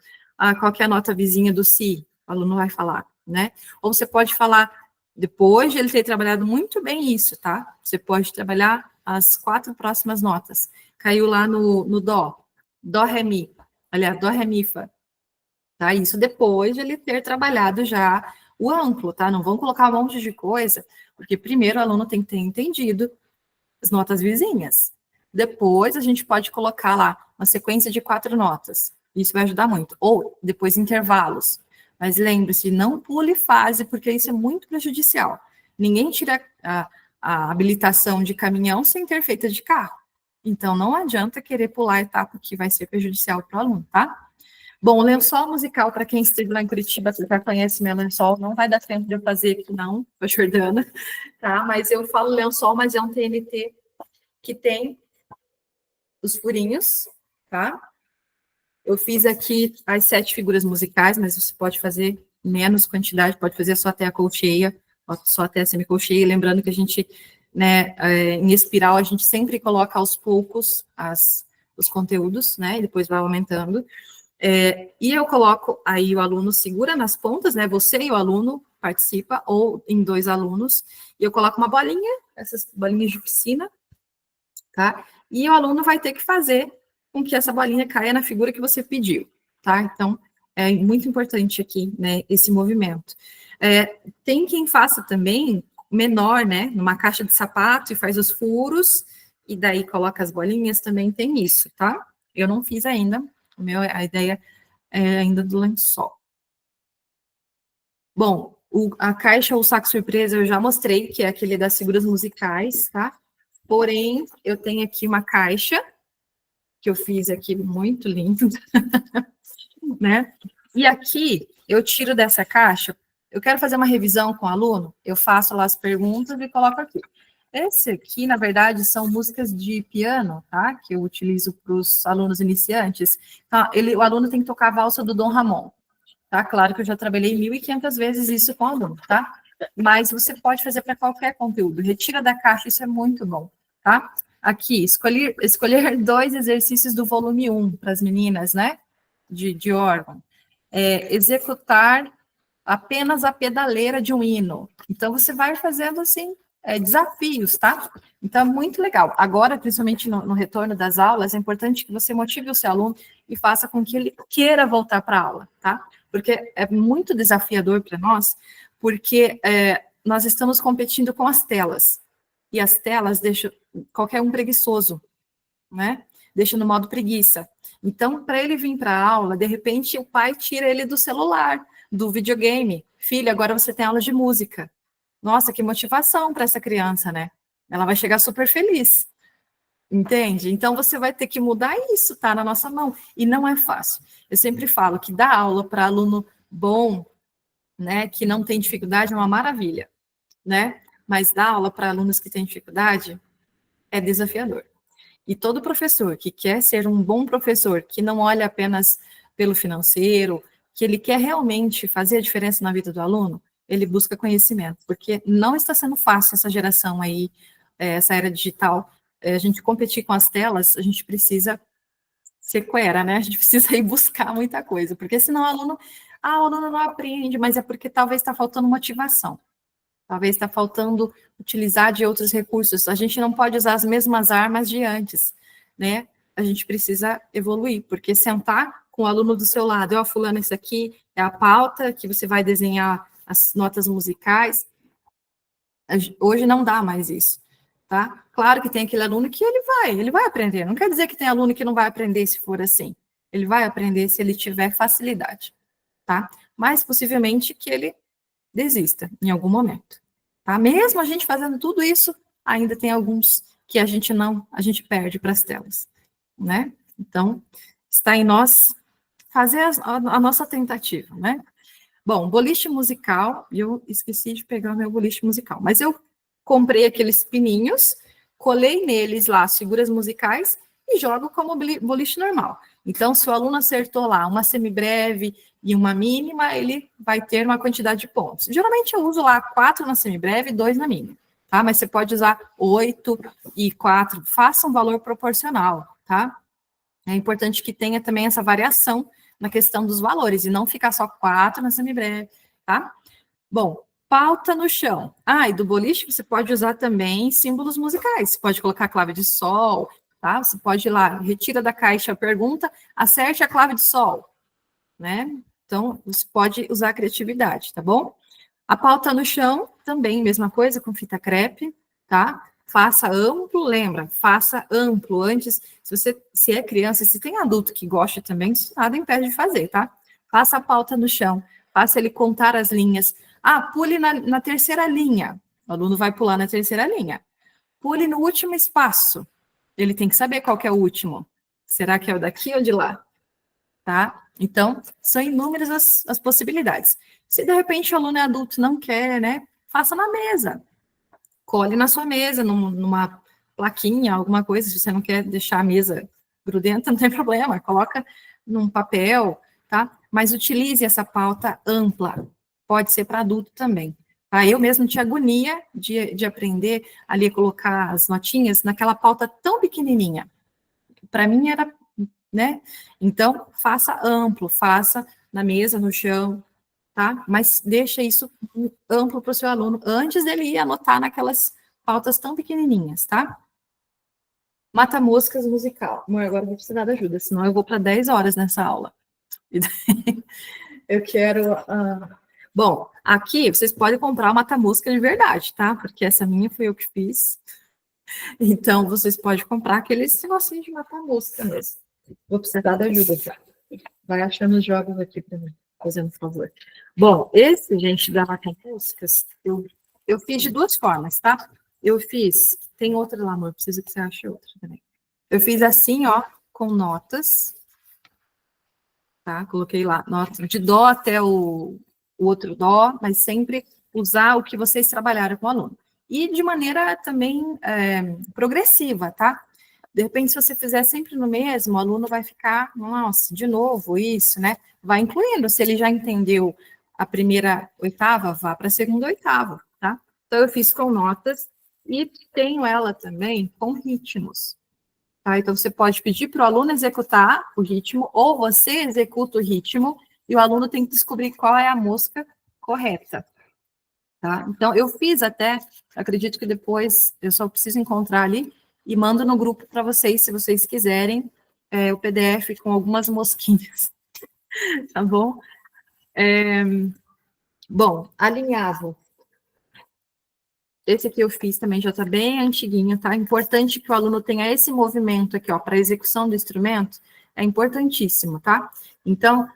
A: Qual que é a nota vizinha do Si? o aluno vai falar, né? Ou você pode falar, depois de ele ter trabalhado muito bem isso, tá? Você pode trabalhar as 4 próximas notas. Caiu lá no dó, ré, mi. Aliás, dó, ré, mi, fá. Tá? Isso depois de ele ter trabalhado já o amplo, tá? Não vão colocar um monte de coisa, porque primeiro o aluno tem que ter entendido as notas vizinhas. Depois a gente pode colocar lá uma sequência de 4 notas. Isso vai ajudar muito. Ou depois intervalos. Mas lembre-se, não pule fase, porque isso é muito prejudicial. Ninguém tira a habilitação de caminhão sem ter feito de carro. Então, não adianta querer pular a etapa que vai ser prejudicial para o aluno, tá? Bom, o lençol musical, para quem esteve lá em Curitiba, você já conhece meu lençol, não vai dar tempo de eu fazer aqui, não, tô Jordana, tá? Mas eu falo lençol, mas é um TNT que tem os furinhos, tá? Eu fiz aqui as 7 figuras musicais, mas você pode fazer menos quantidade, pode fazer só até a colcheia, só até a semicolcheia, lembrando que a gente, né, em espiral, a gente sempre coloca aos poucos os conteúdos, né, e depois vai aumentando. E eu coloco, aí o aluno segura nas pontas, né, você e o aluno participa, ou em 2 alunos, e eu coloco uma bolinha, essas bolinhas de piscina, tá? E o aluno vai ter que fazer com que essa bolinha caia na figura que você pediu, tá? Então, é muito importante aqui, né, esse movimento. Tem quem faça também menor, né, numa caixa de sapato e faz os furos, e daí coloca as bolinhas, também tem isso, tá? Eu não fiz ainda, a ideia é ainda do lençol. Bom, a caixa ou o saco surpresa eu já mostrei, que é aquele das figuras musicais, tá? Porém, eu tenho aqui uma caixa, que eu fiz aqui muito lindo, né? E aqui, eu tiro dessa caixa, eu quero fazer uma revisão com o aluno, eu faço lá as perguntas e coloco aqui. Esse aqui, na verdade, são músicas de piano, tá? Que eu utilizo para os alunos iniciantes. Tá? O aluno tem que tocar a valsa do Dom Ramon, tá? Claro que eu já trabalhei 1.500 vezes isso com o aluno, tá? Mas você pode fazer para qualquer conteúdo. Retira da caixa, isso é muito bom, tá? Aqui, escolher 2 exercícios do volume 1 para as meninas, né? De órgão. Executar apenas a pedaleira de um hino. Então, você vai fazendo, assim, desafios, tá? Então, é muito legal. Agora, principalmente no retorno das aulas, é importante que você motive o seu aluno e faça com que ele queira voltar para a aula, tá? Porque é muito desafiador para nós, porque nós estamos competindo com as telas. E as telas deixam qualquer um preguiçoso, né? Deixa no modo preguiça. Então, para ele vir para a aula, de repente, o pai tira ele do celular, do videogame. Filho, agora você tem aula de música. Nossa, que motivação para essa criança, né? Ela vai chegar super feliz. Entende? Então, você vai ter que mudar isso, tá na nossa mão. E não é fácil. Eu sempre falo que dar aula para aluno bom, né, que não tem dificuldade, é uma maravilha, né? Mas dar aula para alunos que têm dificuldade é desafiador. E todo professor que quer ser um bom professor, que não olha apenas pelo financeiro, que ele quer realmente fazer a diferença na vida do aluno, ele busca conhecimento, porque não está sendo fácil essa geração aí, essa era digital. A gente competir com as telas, a gente precisa ser coera, né? A gente precisa ir buscar muita coisa, porque senão o aluno não aprende, mas é porque talvez está faltando motivação. Talvez está faltando utilizar de outros recursos. A gente não pode usar as mesmas armas de antes, né? A gente precisa evoluir, porque sentar com o aluno do seu lado, ó, fulano, isso aqui é a pauta que você vai desenhar as notas musicais. Hoje não dá mais isso, tá? Claro que tem aquele aluno que ele vai aprender. Não quer dizer que tem aluno que não vai aprender se for assim. Ele vai aprender se ele tiver facilidade, tá? Mas possivelmente que ele desista em algum momento, tá? Mesmo a gente fazendo tudo isso, ainda tem alguns que a gente perde para as telas, né? Então, está em nós fazer a nossa tentativa, né? Bom, boliche musical, eu esqueci de pegar o meu boliche musical, mas eu comprei aqueles pininhos, colei neles lá as figuras musicais e jogo como boliche normal. Então, se o aluno acertou lá uma semibreve e uma mínima, ele vai ter uma quantidade de pontos. Geralmente eu uso lá 4 na semibreve e 2 na mínima, tá? Mas você pode usar 8 e 4, faça um valor proporcional, tá? É importante que tenha também essa variação na questão dos valores, e não ficar só 4 na semibreve, tá? Bom, pauta no chão. Ah, e do boliche você pode usar também símbolos musicais. Você pode colocar clave de sol, tá? Você pode ir lá, retira da caixa a pergunta, acerte a clave de sol, né? Então, você pode usar a criatividade, tá bom? A pauta no chão, também, mesma coisa, com fita crepe, tá? Faça amplo, lembra, faça amplo. Antes, se é criança, se tem adulto que gosta também, isso nada impede de fazer, tá? Faça a pauta no chão, faça ele contar as linhas. Ah, pule na terceira linha. O aluno vai pular na terceira linha. Pule no último espaço. Ele tem que saber qual que é o último. Será que é o daqui ou de lá? Tá? Então, são inúmeras as possibilidades. Se de repente o aluno é adulto e não quer, né? Faça na mesa. Cole na sua mesa, numa plaquinha, alguma coisa. Se você não quer deixar a mesa grudenta, não tem problema. Coloca num papel, tá? Mas utilize essa pauta ampla. Pode ser para adulto também. Tá? Eu mesmo tinha agonia de aprender ali a colocar as notinhas naquela pauta tão pequenininha. Para mim era, né? Então, faça amplo, faça na mesa, no chão, tá? Mas deixa isso amplo para o seu aluno antes dele ir anotar naquelas pautas tão pequenininhas, tá? Mata moscas musical. Amor, agora eu vou precisar de ajuda, senão eu vou para 10 horas nessa aula. E daí, eu quero... Bom, aqui vocês podem comprar uma mata-mosca de verdade, tá? Porque essa minha foi eu que fiz. Então, vocês podem comprar aqueles negocinhos de mata-mosca mesmo. Vou precisar de ajuda já. Vai achando os jogos aqui para mim, fazendo favor. Bom, esse, gente, da mata-moscas, eu fiz de duas formas, tá? Eu fiz... Tem outra lá, amor, preciso que você ache outra também. Eu fiz assim, ó, com notas, tá? Coloquei lá, nota de dó até o outro dó, mas sempre usar o que vocês trabalharam com o aluno. E de maneira também progressiva, tá? De repente, se você fizer sempre no mesmo, o aluno vai ficar, nossa, de novo isso, né? Vai incluindo, se ele já entendeu a primeira oitava, vá para a segunda oitava, tá? Então, eu fiz com notas e tenho ela também com ritmos. Tá? Então, você pode pedir para o aluno executar o ritmo, ou você executa o ritmo, e o aluno tem que descobrir qual é a mosca correta. Tá? Então, eu fiz até, acredito que depois eu só preciso encontrar ali, e mando no grupo para vocês, se vocês quiserem, o PDF com algumas mosquinhas. Tá bom? Bom, alinhavo. Esse aqui eu fiz também, já está bem antiguinho, tá? Importante que o aluno tenha esse movimento aqui, ó, para execução do instrumento, é importantíssimo, tá? Então,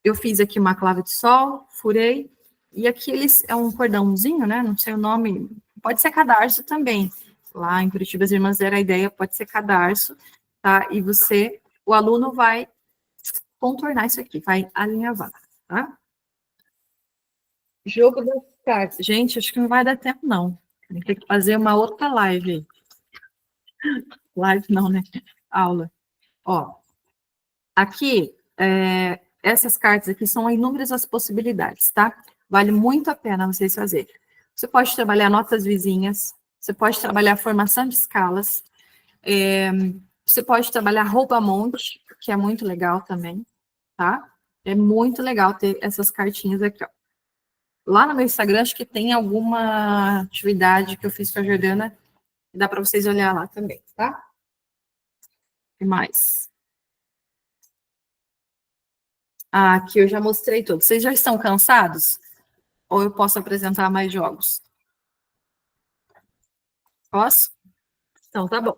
A: eu fiz aqui uma clave de sol, furei, e aqui é um cordãozinho, né? Não sei o nome, pode ser cadarço também. Lá em Curitiba, as irmãs deram a ideia, pode ser cadarço, tá? E o aluno vai contornar isso aqui, vai alinhavar, tá? Jogo das cartas. Gente, acho que não vai dar tempo, não. Tem que fazer uma outra live aí. Live não, né? Aula. Ó, aqui, essas cartas aqui são inúmeras as possibilidades, tá? Vale muito a pena vocês fazerem. Você pode trabalhar notas vizinhas, você pode trabalhar formação de escalas, você pode trabalhar rouba-monte, que é muito legal também, tá? É muito legal ter essas cartinhas aqui, ó. Lá no meu Instagram, acho que tem alguma atividade que eu fiz com a Jordana, dá para vocês olhar lá também, tá? O que mais? Aqui eu já mostrei tudo. Vocês já estão cansados? Ou eu posso apresentar mais jogos? Posso? Então, tá bom.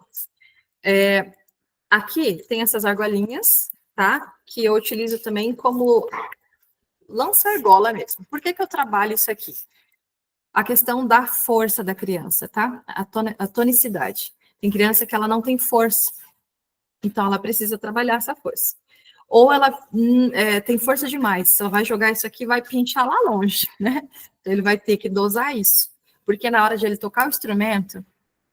A: Aqui tem essas argolinhas, tá? Que eu utilizo também como lança-argola mesmo. Por que eu trabalho isso aqui? A questão da força da criança, tá? A tonicidade. Tem criança que ela não tem força, então ela precisa trabalhar essa força. Ou ela tem força demais, ela vai jogar isso aqui e vai pinchar lá longe, né? Então ele vai ter que dosar isso. Porque na hora de ele tocar o instrumento,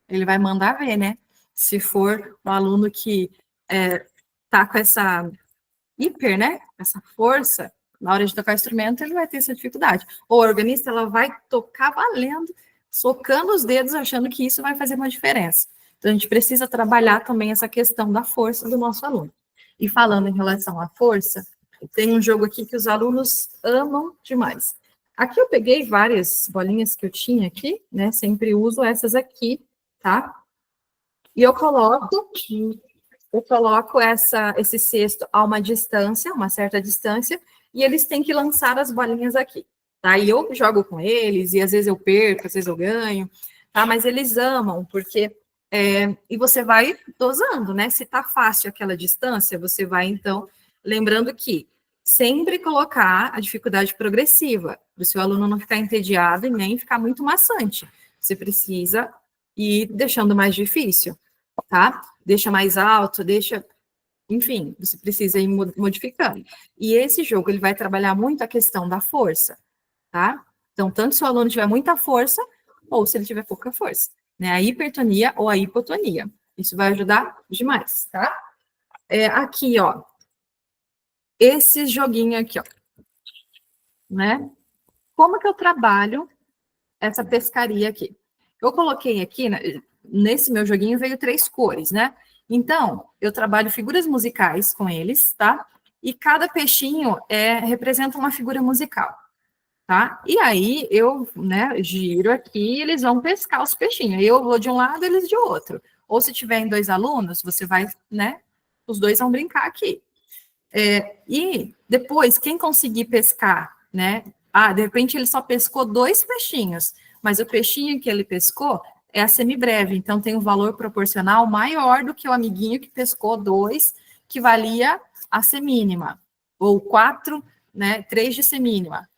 A: ele vai mandar ver, né? Se for um aluno que tá com essa hiper, né? Essa força, na hora de tocar o instrumento, ele vai ter essa dificuldade. Ou a organista, ela vai tocar valendo, socando os dedos, achando que isso vai fazer uma diferença. Então, a gente precisa trabalhar também essa questão da força do nosso aluno. E falando em relação à força, tem um jogo aqui que os alunos amam demais. Aqui eu peguei várias bolinhas que eu tinha aqui, né? Sempre uso essas aqui, tá? E eu coloco esse cesto a uma distância, uma certa distância, e eles têm que lançar as bolinhas aqui, tá? E eu jogo com eles, e às vezes eu perco, às vezes eu ganho, tá? Mas eles amam, porque... e você vai dosando, né? Se tá fácil aquela distância, você vai, então, lembrando que sempre colocar a dificuldade progressiva, para o seu aluno não ficar entediado e nem ficar muito maçante. Você precisa ir deixando mais difícil, tá? Deixa mais alto, enfim, você precisa ir modificando. E esse jogo, ele vai trabalhar muito a questão da força, tá? Então, tanto se o aluno tiver muita força, ou se ele tiver pouca força, né? A hipertonia ou a hipotonia. Isso vai ajudar demais, tá? Aqui, ó, esse joguinho aqui, ó, né? Como que eu trabalho essa pescaria aqui? Eu coloquei aqui, né, nesse meu joguinho veio 3 cores, né? Então, eu trabalho figuras musicais com eles, tá? E cada peixinho representa uma figura musical, tá? E aí, eu, né, giro aqui e eles vão pescar os peixinhos. Eu vou de um lado, eles de outro. Ou se tiverem 2 alunos, você vai, né, os 2 vão brincar aqui. E depois, quem conseguir pescar, né? De repente ele só pescou 2 peixinhos, mas o peixinho que ele pescou é a semibreve, então tem um valor proporcional maior do que o amiguinho que pescou 2, que valia a semínima, ou 4, né? 3 de semínima,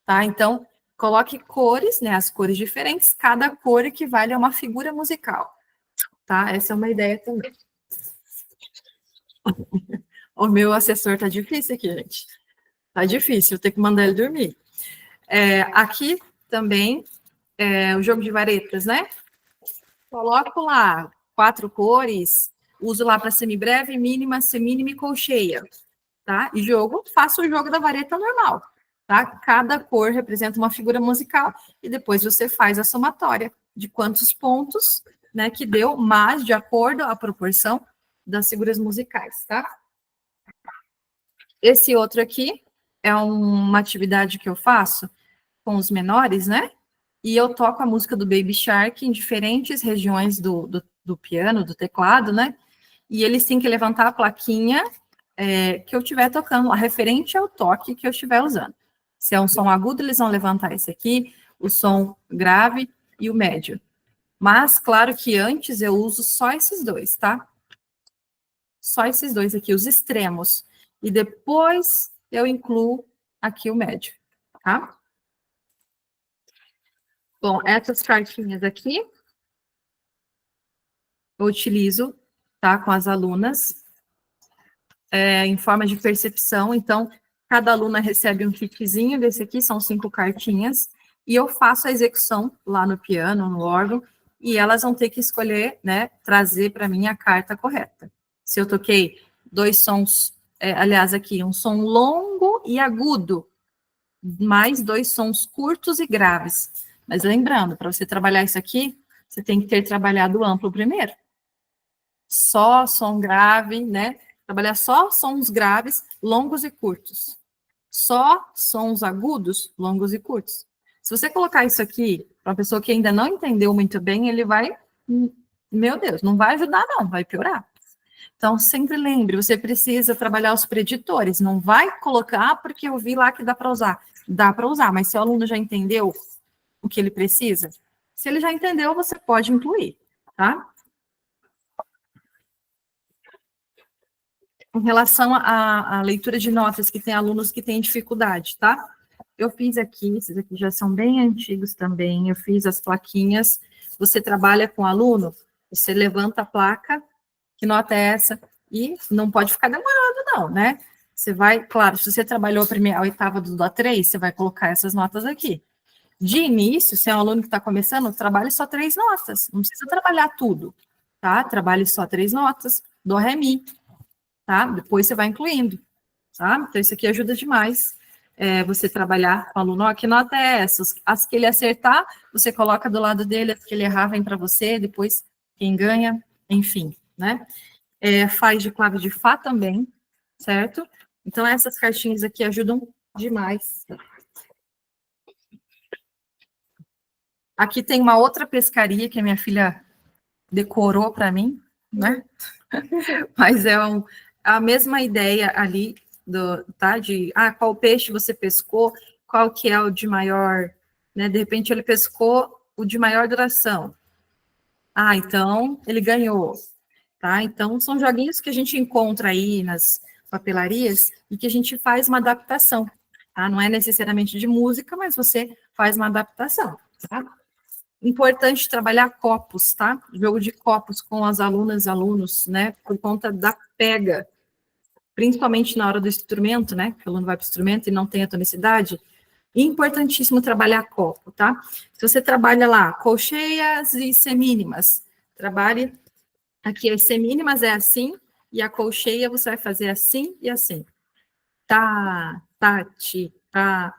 A: tá? Então, coloque cores, né? As cores diferentes, cada cor equivale a uma figura musical, tá? Essa é uma ideia também. O meu assessor tá difícil aqui, gente. Tá difícil, eu tenho que mandar ele dormir. Aqui também o jogo de varetas, né? Coloco lá 4 cores, uso lá para semibreve, mínima, semínima e colcheia, tá? E faço o jogo da vareta normal, tá? Cada cor representa uma figura musical e depois você faz a somatória de quantos pontos, né, que deu, mas de acordo à proporção das figuras musicais, tá? Esse outro aqui é uma atividade que eu faço com os menores, né? E eu toco a música do Baby Shark em diferentes regiões do piano, do teclado, né? E eles têm que levantar a plaquinha que eu estiver tocando, a referente ao toque que eu estiver usando. Se é um som agudo, eles vão levantar esse aqui, o som grave e o médio. Mas, claro que antes eu uso só esses 2, tá? Só esses 2 aqui, os extremos. E depois eu incluo aqui o médio, tá? Bom, essas cartinhas aqui eu utilizo, tá, com as alunas, em forma de percepção. Então, cada aluna recebe um kitzinho desse aqui, são 5 cartinhas, e eu faço a execução lá no piano, no órgão, e elas vão ter que escolher, né, trazer para mim a carta correta. Se eu toquei 2 sons, aliás, aqui, um som longo e agudo, mais 2 sons curtos e graves. Mas lembrando, para você trabalhar isso aqui, você tem que ter trabalhado o amplo primeiro. Só som grave, né? Trabalhar só sons graves, longos e curtos. Só sons agudos, longos e curtos. Se você colocar isso aqui para uma pessoa que ainda não entendeu muito bem, ele vai, meu Deus, não vai ajudar não, vai piorar. Então, sempre lembre, você precisa trabalhar os preditores, não vai colocar porque eu vi lá que dá para usar. Dá para usar, mas se o aluno já entendeu o que ele precisa, se ele já entendeu, você pode incluir, tá? Em relação à leitura de notas, que tem alunos que têm dificuldade, tá? Eu fiz aqui, esses aqui já são bem antigos também, eu fiz as plaquinhas, você trabalha com o aluno, você levanta a placa, que nota é essa? E não pode ficar demorando não, né? Você vai, claro, se você trabalhou a oitava do Dó3, você vai colocar essas notas aqui. De início, se é um aluno que está começando, trabalhe só 3 notas, não precisa trabalhar tudo, tá? Trabalhe só 3 notas, Dó, Ré, Mi, tá? Depois você vai incluindo, tá? Então, isso aqui ajuda demais você trabalhar com o aluno. Ó, que nota é essa? As que ele acertar, você coloca do lado dele, as que ele errar, vem para você, depois quem ganha, enfim, né? Faz de clave de Fá também, certo? Então, essas cartinhas aqui ajudam demais. Aqui tem uma outra pescaria que a minha filha decorou para mim, né? Mas é a mesma ideia ali, tá? De qual peixe você pescou, qual que é o de maior, né? De repente ele pescou o de maior duração. Então ele ganhou, tá? Então são joguinhos que a gente encontra aí nas papelarias e que a gente faz uma adaptação, tá? Não é necessariamente de música, mas você faz uma adaptação, tá? Importante trabalhar copos, tá? Jogo de copos com as alunas e alunos, né? Por conta da pega, principalmente na hora do instrumento, né? Que o aluno vai para o instrumento e não tem a tonicidade. Importantíssimo trabalhar copo, tá? Se você trabalha lá colcheias e semínimas, trabalhe aqui as semínimas é assim, e a colcheia você vai fazer assim e assim. Tá, ti, tá,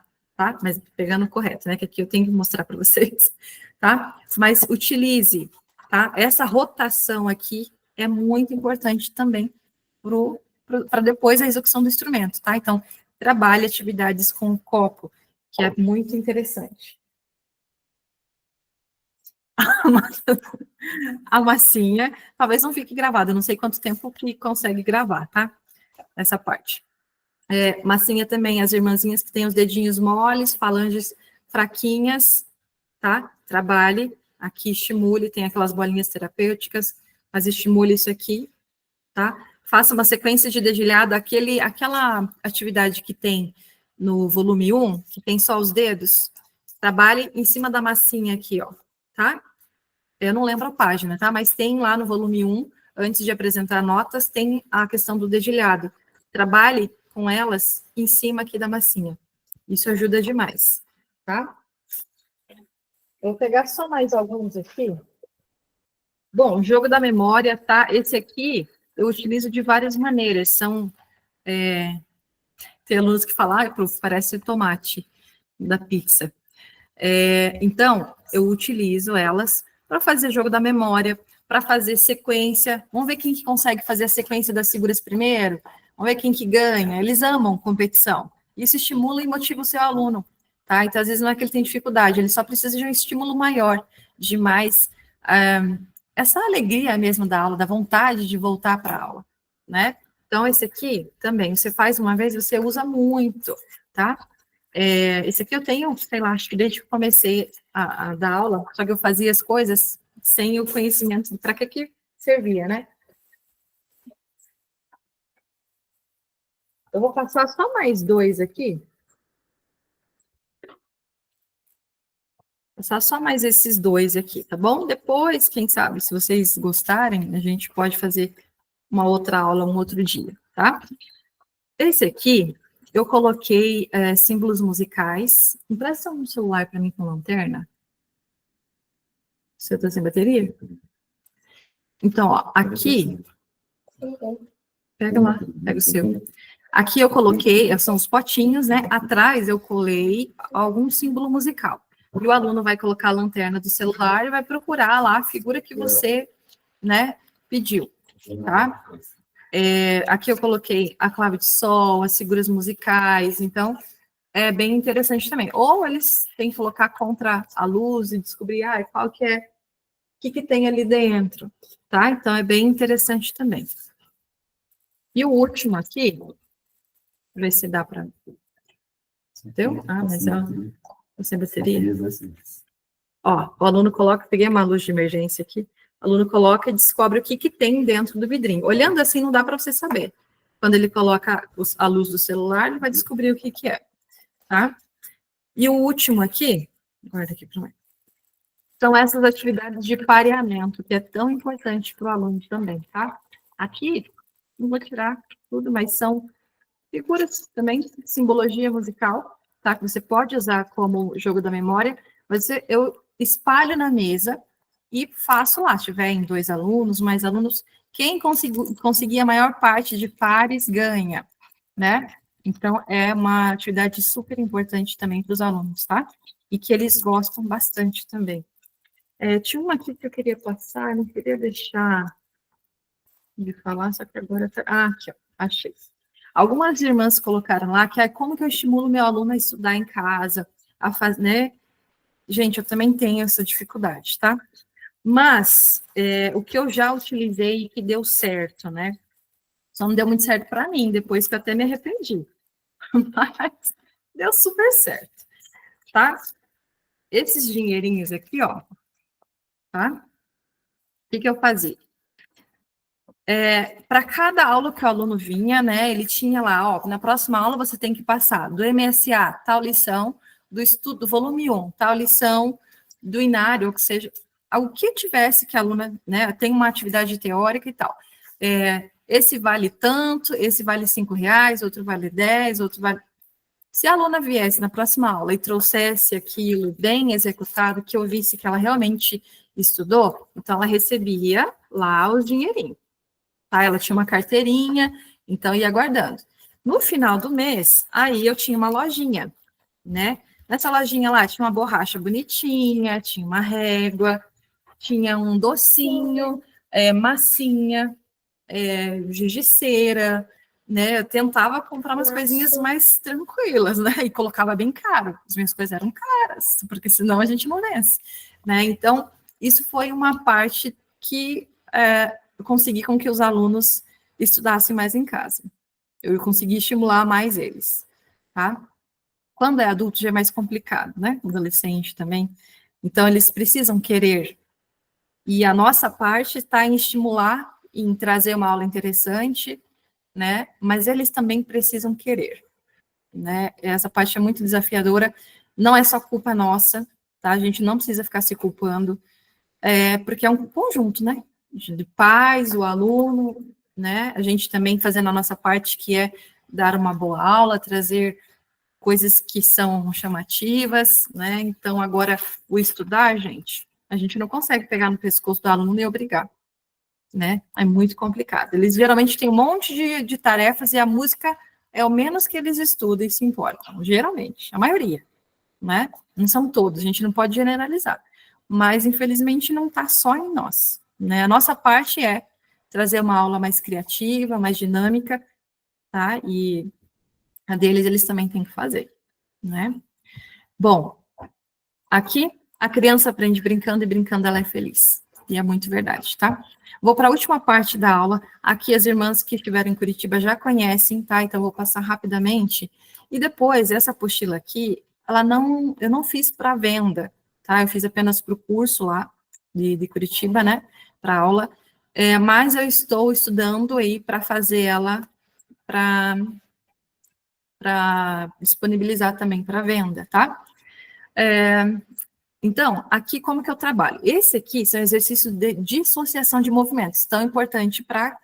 A: mas pegando o correto, né? Que aqui eu tenho que mostrar para vocês, tá? Mas utilize, tá? Essa rotação aqui é muito importante também para depois a execução do instrumento, tá? Então, trabalhe atividades com o copo, que é muito interessante. A massinha, talvez não fique gravada, não sei quanto tempo que consegue gravar, tá? Essa parte. Massinha também, as irmãzinhas que têm os dedinhos moles, falanges fraquinhas, tá? Trabalhe, aqui estimule, tem aquelas bolinhas terapêuticas, mas estimule isso aqui, tá? Faça uma sequência de dedilhado, aquela atividade que tem no volume 1, que tem só os dedos, trabalhe em cima da massinha aqui, ó, tá? Eu não lembro a página, tá? Mas tem lá no volume 1, antes de apresentar notas, tem a questão do dedilhado. Trabalhe com elas em cima aqui da massinha. Isso ajuda demais, tá? Eu vou pegar só mais alguns aqui. Bom, jogo da memória, tá? Esse aqui eu utilizo de várias maneiras. Tem alunos que falam, prof, parece tomate da pizza. Então, eu utilizo elas para fazer jogo da memória, para fazer sequência. Vamos ver quem que consegue fazer a sequência das figuras primeiro? Vamos ver quem que ganha. Eles amam competição. Isso estimula e motiva o seu aluno, tá? Então, às vezes, não é que ele tem dificuldade, ele só precisa de um estímulo maior, de mais essa alegria mesmo da aula, da vontade de voltar para a aula, né? Então, esse aqui também, você faz uma vez, você usa muito, tá? Esse aqui eu tenho, sei lá, acho que desde que comecei a dar aula, só que eu fazia as coisas sem o conhecimento para que servia, né? Eu vou passar só mais dois aqui. Passar só mais esses dois aqui, tá bom? Depois, quem sabe, se vocês gostarem, a gente pode fazer uma outra aula um outro dia, tá? Esse aqui, eu coloquei símbolos musicais. Empresta um celular para mim com lanterna. Você está sem bateria? Então, ó, aqui... Pega lá, pega o seu. Aqui eu coloquei, são os potinhos, né? Atrás eu colei algum símbolo musical. E o aluno vai colocar a lanterna do celular e vai procurar lá a figura que você, né, pediu, tá? Aqui eu coloquei a clave de sol, as figuras musicais, então é bem interessante também. Ou eles têm que colocar contra a luz e descobrir qual que é, o que tem ali dentro, tá? Então é bem interessante também. E o último aqui, ver se dá para... Deu? Mas sem bateria. Ó, o aluno coloca, peguei uma luz de emergência aqui, o aluno coloca e descobre o que tem dentro do vidrinho. Olhando assim, não dá para você saber. Quando ele coloca a luz do celular, ele vai descobrir o que é, tá? E o último aqui, guarda aqui para mim, são essas atividades de pareamento, que é tão importante para o aluno também, tá? Aqui, não vou tirar tudo, mas são figuras também, simbologia musical, tá? Que você pode usar como jogo da memória, mas eu espalho na mesa e faço lá, se tiver em 2 alunos, mais alunos, quem conseguir a maior parte de pares ganha, né? Então, é uma atividade super importante também para os alunos, tá? E que eles gostam bastante também. Tinha uma aqui que eu queria passar, não queria deixar de falar, só que agora tá... aqui, ó, achei. Algumas irmãs colocaram lá que é como que eu estimulo meu aluno a estudar em casa, a fazer, né? Gente, eu também tenho essa dificuldade, tá? Mas o que eu já utilizei e que deu certo, né? Só não deu muito certo para mim, depois que eu até me arrependi. Mas deu super certo, tá? Esses dinheirinhos aqui, ó, tá? O que eu fazia? Para cada aula que o aluno vinha, né, ele tinha lá, ó, na próxima aula você tem que passar do MSA, tal lição, do estudo, do volume 1, tal lição, do Inário, ou que seja, o que tivesse que a aluna, né, tem uma atividade teórica e tal. Esse vale tanto, esse vale R$ 5, outro vale 10, outro vale... Se a aluna viesse na próxima aula e trouxesse aquilo bem executado, que eu visse que ela realmente estudou, então ela recebia lá os dinheirinhos. Tá? Ela tinha uma carteirinha, então ia guardando. No final do mês, aí eu tinha uma lojinha, né? Nessa lojinha lá tinha uma borracha bonitinha, tinha uma régua, tinha um docinho, massinha, giz de cera, né? Eu tentava comprar umas coisinhas mais tranquilas, né? E colocava bem caro. As minhas coisas eram caras, porque senão a gente não vence, né? Então, isso foi uma parte que eu consegui com que os alunos estudassem mais em casa. Eu consegui estimular mais eles, tá? Quando é adulto já é mais complicado, né? Adolescente também. Então, eles precisam querer. E a nossa parte está em estimular, em trazer uma aula interessante, né? Mas eles também precisam querer, né? Essa parte é muito desafiadora. Não é só culpa nossa, tá? A gente não precisa ficar se culpando, porque é um conjunto, né? De pais, o aluno, né? A gente também fazendo a nossa parte, que é dar uma boa aula, trazer coisas que são chamativas, né? Então, agora, o estudar, gente, a gente não consegue pegar no pescoço do aluno e obrigar, né? É muito complicado. Eles geralmente têm um monte de tarefas e a música é o menos que eles estudam e se importam, geralmente, a maioria, né? Não são todos, a gente não pode generalizar. Mas, infelizmente, não está só em nós, né? A nossa parte é trazer uma aula mais criativa, mais dinâmica, tá? E a deles, eles também têm que fazer, né? Bom, aqui a criança aprende brincando e brincando ela é feliz. E é muito verdade, tá? Vou para a última parte da aula. Aqui as irmãs que estiveram em Curitiba já conhecem, tá? Então vou passar rapidamente. E depois, essa apostila aqui, eu não fiz para venda, tá? Eu fiz apenas para o curso lá de Curitiba, né? Para aula. Mas eu estou estudando aí para fazer ela para disponibilizar também para venda, tá? Então, aqui como que eu trabalho? Esse aqui são exercícios de dissociação de movimentos, tão importante para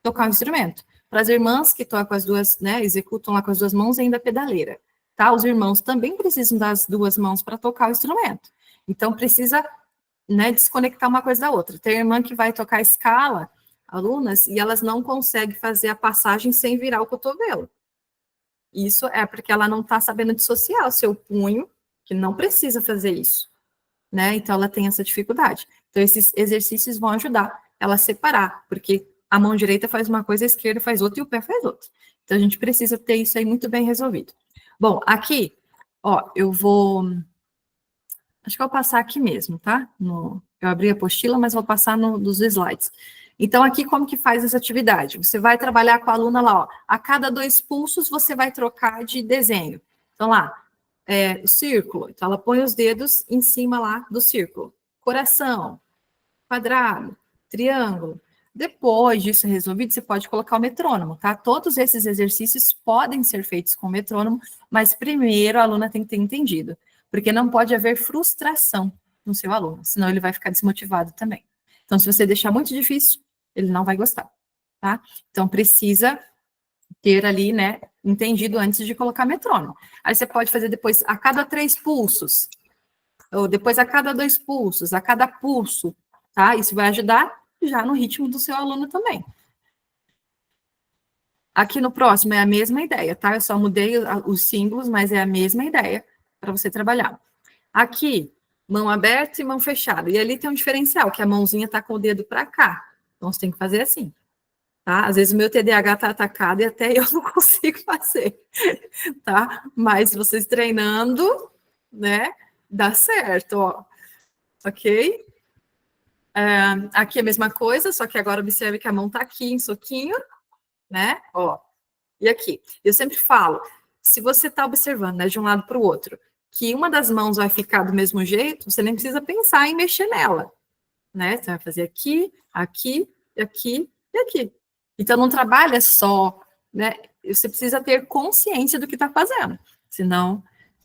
A: tocar um instrumento. Para as irmãs que tocam as duas, né, executam lá com as duas mãos ainda a pedaleira, tá? Os irmãos também precisam das duas mãos para tocar o instrumento. Então, precisa, né, desconectar uma coisa da outra. Tem irmã que vai tocar escala, alunas, e elas não conseguem fazer a passagem sem virar o cotovelo. Isso é porque ela não está sabendo dissociar o seu punho, que não precisa fazer isso, né? Então, ela tem essa dificuldade. Então, esses exercícios vão ajudar ela a separar, porque a mão direita faz uma coisa, a esquerda faz outra e o pé faz outra. Então, a gente precisa ter isso aí muito bem resolvido. Bom, aqui, ó, eu vou... Acho que eu vou passar aqui mesmo, tá? Eu abri a apostila, mas vou passar nos slides. Então, aqui, como que faz essa atividade? Você vai trabalhar com a aluna lá, ó. A cada 2 pulsos, você vai trocar de desenho. Então, lá, o círculo. Então, ela põe os dedos em cima lá do círculo. Coração, quadrado, triângulo. Depois disso resolvido, você pode colocar o metrônomo, tá? Todos esses exercícios podem ser feitos com o metrônomo, mas primeiro a aluna tem que ter entendido, porque não pode haver frustração no seu aluno, senão ele vai ficar desmotivado também. Então, se você deixar muito difícil, ele não vai gostar, tá? Então, precisa ter ali, né, entendido antes de colocar metrônomo. Aí você pode fazer depois a cada 3 pulsos, ou depois a cada 2 pulsos, a cada pulso, tá? Isso vai ajudar já no ritmo do seu aluno também. Aqui no próximo é a mesma ideia, tá? Eu só mudei os símbolos, mas é a mesma ideia para você trabalhar. Aqui, mão aberta e mão fechada. E ali tem um diferencial, que a mãozinha está com o dedo para cá. Então, você tem que fazer assim. tá? Às vezes o meu TDAH está atacado e até eu não consigo fazer, tá? Mas vocês treinando, né, dá certo, ó. Ok? Aqui é a mesma coisa, só que agora observe que a mão tá aqui em soquinho, né? Ó. E aqui. Eu sempre falo, se você está observando, né, de um lado para o outro, que uma das mãos vai ficar do mesmo jeito, você nem precisa pensar em mexer nela, né? Você vai fazer aqui, aqui, aqui e aqui. Então não trabalha só, né? Você precisa ter consciência do que está fazendo, senão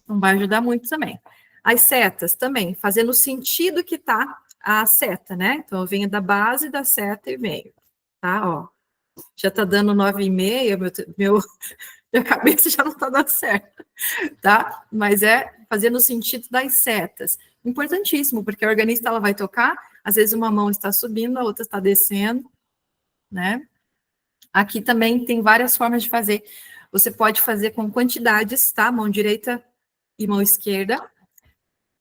A: não vai ajudar muito também. As setas também, fazendo o sentido que está a seta, né? Então eu venho da base da seta e venho, tá? Ó, já está dando 9,5, minha cabeça já não está dando certo, tá? Mas é fazendo o sentido das setas. Importantíssimo, porque a organista ela vai tocar, às vezes uma mão está subindo, a outra está descendo, né? Aqui também tem várias formas de fazer. Você pode fazer com quantidades, tá? Mão direita e mão esquerda.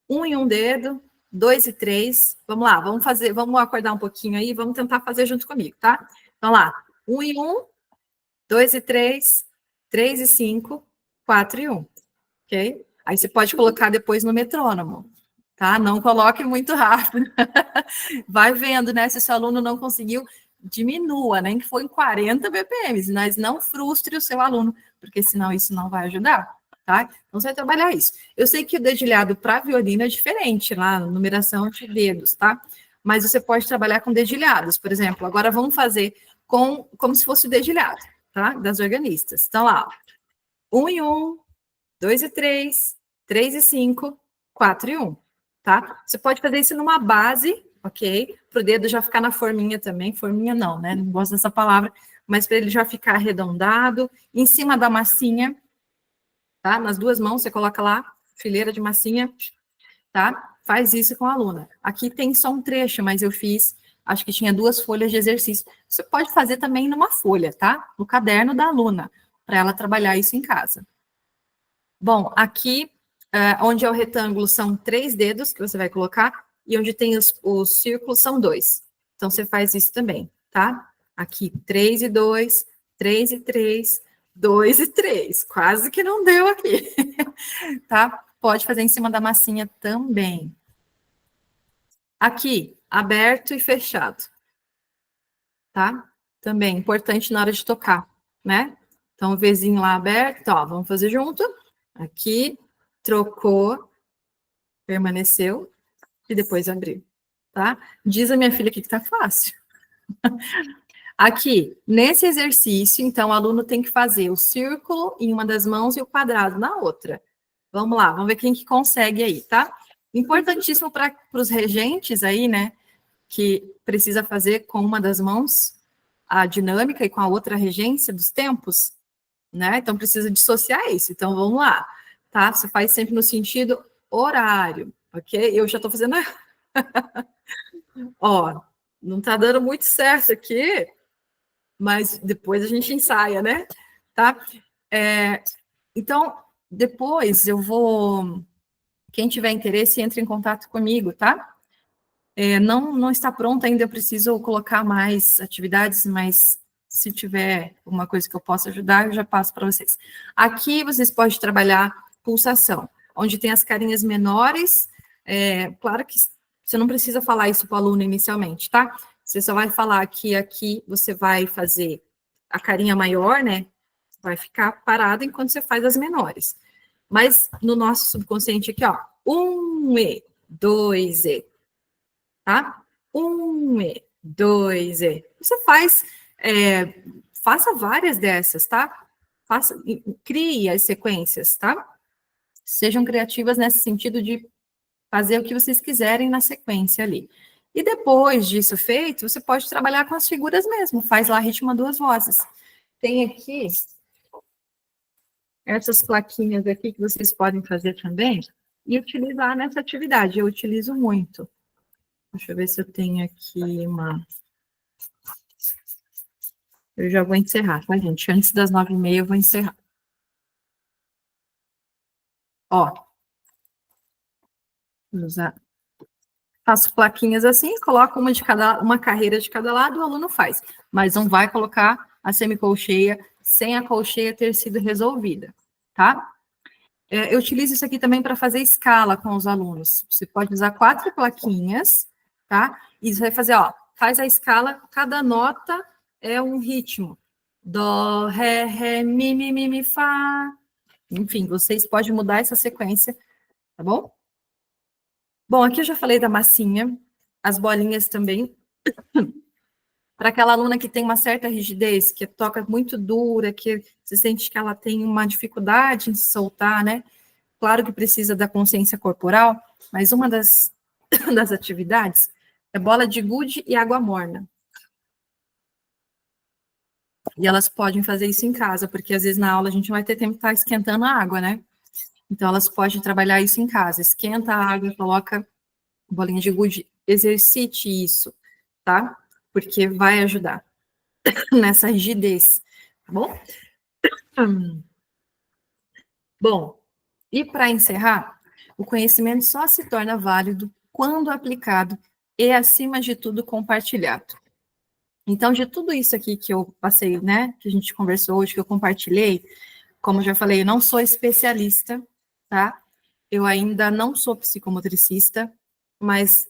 A: 1 em 1 dedo, 2 e 3. Vamos lá, vamos fazer, vamos acordar um pouquinho aí, vamos tentar fazer junto comigo, tá? Então lá, 1 em 1, 2 e 3, 3 e 5, 4 e 1. Ok? Aí você pode colocar depois no metrônomo, tá? Não coloque muito rápido. Vai vendo, né? Se seu aluno não conseguiu, diminua, nem que for em 40 BPM, mas não frustre o seu aluno, porque senão isso não vai ajudar, tá? Então você vai trabalhar isso. Eu sei que o dedilhado para violino é diferente, lá, numeração de dedos, tá? Mas você pode trabalhar com dedilhados, por exemplo. Agora vamos fazer como se fosse o dedilhado, tá? Das organistas. Então, lá, 1 em 1, 2 e 3, 3 e 5, 4 e 1, tá? Você pode fazer isso numa base, ok? Para o dedo já ficar na forminha também. Forminha não, né? Não gosto dessa palavra, mas para ele já ficar arredondado, em cima da massinha, tá? Nas duas mãos, você coloca lá, fileira de massinha, tá? Faz isso com a aluna. Aqui tem só um trecho, mas eu fiz, acho que tinha 2 folhas de exercício. Você pode fazer também numa folha, tá? No caderno da aluna, para ela trabalhar isso em casa. Bom, aqui, onde é o retângulo, são 3 dedos que você vai colocar, e onde tem os círculos são 2. Então, você faz isso também, tá? Aqui, 3 e 2, 3 e 3, 2 e 3. Quase que não deu aqui, tá? Pode fazer em cima da massinha também. Aqui, aberto e fechado, tá? Também, importante na hora de tocar, né? Então, o Vzinho lá aberto, ó, vamos fazer junto. Aqui, trocou, permaneceu e depois abriu, tá? Diz a minha filha aqui que tá fácil. Aqui, nesse exercício, então, o aluno tem que fazer o círculo em uma das mãos e o quadrado na outra. Vamos lá, vamos ver quem que consegue aí, tá? Importantíssimo para os regentes aí, né, que precisa fazer com uma das mãos a dinâmica e com a outra a regência dos tempos, né? Então, precisa dissociar isso. Então, vamos lá, tá? Você faz sempre no sentido horário, ok? Eu já estou fazendo. Ó, não está dando muito certo aqui, mas depois a gente ensaia, né? Tá? Então, depois eu vou. Quem tiver interesse, entre em contato comigo, tá? Não está pronto ainda, eu preciso colocar mais atividades, mas se tiver alguma coisa que eu possa ajudar, eu já passo para vocês. Aqui vocês podem trabalhar pulsação, onde tem as carinhas menores. Claro que você não precisa falar isso para o aluno inicialmente, tá? Você só vai falar que aqui você vai fazer a carinha maior, né? Vai ficar parado enquanto você faz as menores. Mas no nosso subconsciente aqui, ó, 1 E, 2 E, tá? 1 E, 2 E. Você faça várias dessas, tá? Crie as sequências, tá? Sejam criativas nesse sentido de fazer o que vocês quiserem na sequência ali. E depois disso feito, você pode trabalhar com as figuras mesmo, faz lá ritmo a 2 vozes. Tem aqui essas plaquinhas aqui que vocês podem fazer também e utilizar nessa atividade. Eu utilizo muito. Deixa eu ver se eu tenho aqui uma. Eu já vou encerrar, tá, gente? Antes das 9h30 eu vou encerrar. Ó. Vou usar Faço plaquinhas assim, coloco uma carreira de cada lado, o aluno faz. Mas não vai colocar a semicolcheia sem a colcheia ter sido resolvida, tá? Eu utilizo isso aqui também para fazer escala com os alunos. Você pode usar 4 plaquinhas, tá? E você vai fazer, ó, faz a escala, cada nota é um ritmo. Dó, ré, mi, fá. Enfim, vocês podem mudar essa sequência, tá bom? Bom, aqui eu já falei da massinha, as bolinhas também. Para aquela aluna que tem uma certa rigidez, que toca muito dura, que se sente que ela tem uma dificuldade em se soltar, né? Claro que precisa da consciência corporal, mas uma das, das atividades é bola de gude e água morna. E elas podem fazer isso em casa, porque às vezes na aula a gente não vai ter tempo de estar esquentando a água, né? Então elas podem trabalhar isso em casa. Esquenta a água, coloca bolinha de gude, exercite isso, tá? Porque vai ajudar nessa rigidez, tá bom? Bom, e para encerrar, o conhecimento só se torna válido quando aplicado e, acima de tudo, compartilhado. Então, de tudo isso aqui que eu passei, né, que a gente conversou hoje, que eu compartilhei, como eu já falei, eu não sou especialista, tá? Eu ainda não sou psicomotricista, mas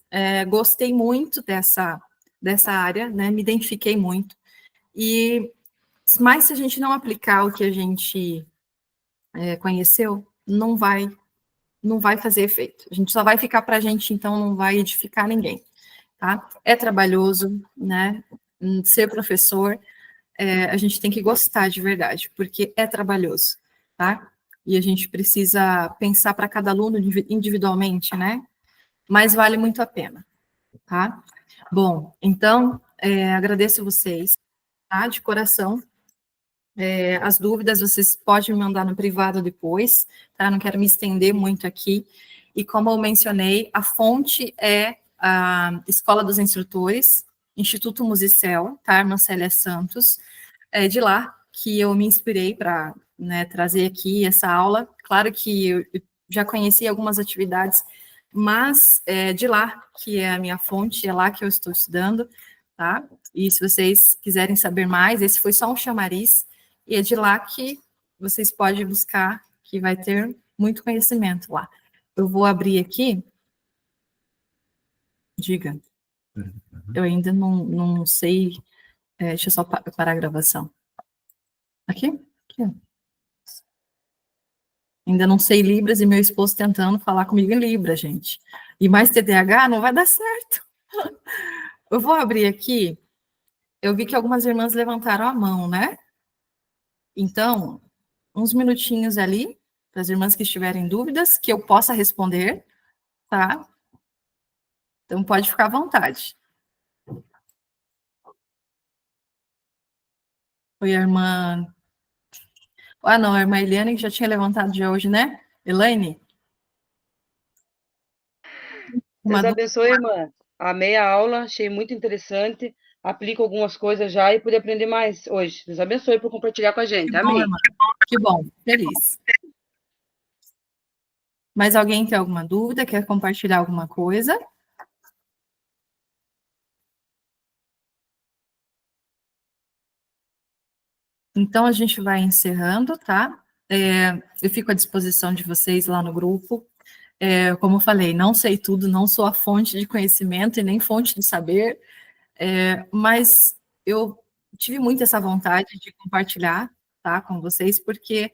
A: gostei muito dessa área, né? Me identifiquei muito. Mas se a gente não aplicar o que a gente conheceu, não vai fazer efeito. A gente só vai ficar para a gente, então não vai edificar ninguém, tá? É trabalhoso, né? Ser professor, a gente tem que gostar de verdade, porque é trabalhoso, tá? E a gente precisa pensar para cada aluno individualmente, né? Mas vale muito a pena, tá? Bom, então, agradeço vocês, tá? De coração. As dúvidas vocês podem me mandar no privado depois, tá? Não quero me estender muito aqui. E como eu mencionei, a fonte é a Escola dos Instrutores, Instituto Musicel, tá? Irmã Célia Santos. É de lá que eu me inspirei para, né, trazer aqui essa aula. Claro que eu já conheci algumas atividades, mas é de lá que é a minha fonte, é lá que eu estou estudando, tá? E se vocês quiserem saber mais, esse foi só um chamariz, e é de lá que vocês podem buscar, que vai ter muito conhecimento lá. Eu vou abrir aqui. Diga. Eu ainda não sei. Deixa eu só parar a gravação. Aqui? Aqui, ó. Ainda não sei Libras e meu esposo tentando falar comigo em Libra, gente. E mais TDAH não vai dar certo. Eu vou abrir aqui. Eu vi que algumas irmãs levantaram a mão, né? Então, uns minutinhos ali, para as irmãs que estiverem dúvidas, que eu possa responder, tá? Então, pode ficar à vontade. Oi, a irmã. Ah, não, a irmã Eliane, que já tinha levantado de hoje, né? Elaine?
B: Deus abençoe, irmã. Amei a aula, achei muito interessante. Aplico algumas coisas já e pude aprender mais hoje. Deus abençoe por compartilhar com a gente.
A: Que bom,
B: Amém.
A: irmã. Que bom, feliz. Mais alguém tem alguma dúvida? Quer compartilhar alguma coisa? Então, a gente vai encerrando, tá? Eu fico à disposição de vocês lá no grupo. Como eu falei, não sei tudo, não sou a fonte de conhecimento e nem fonte de saber, mas eu tive muito essa vontade de compartilhar, tá, com vocês, porque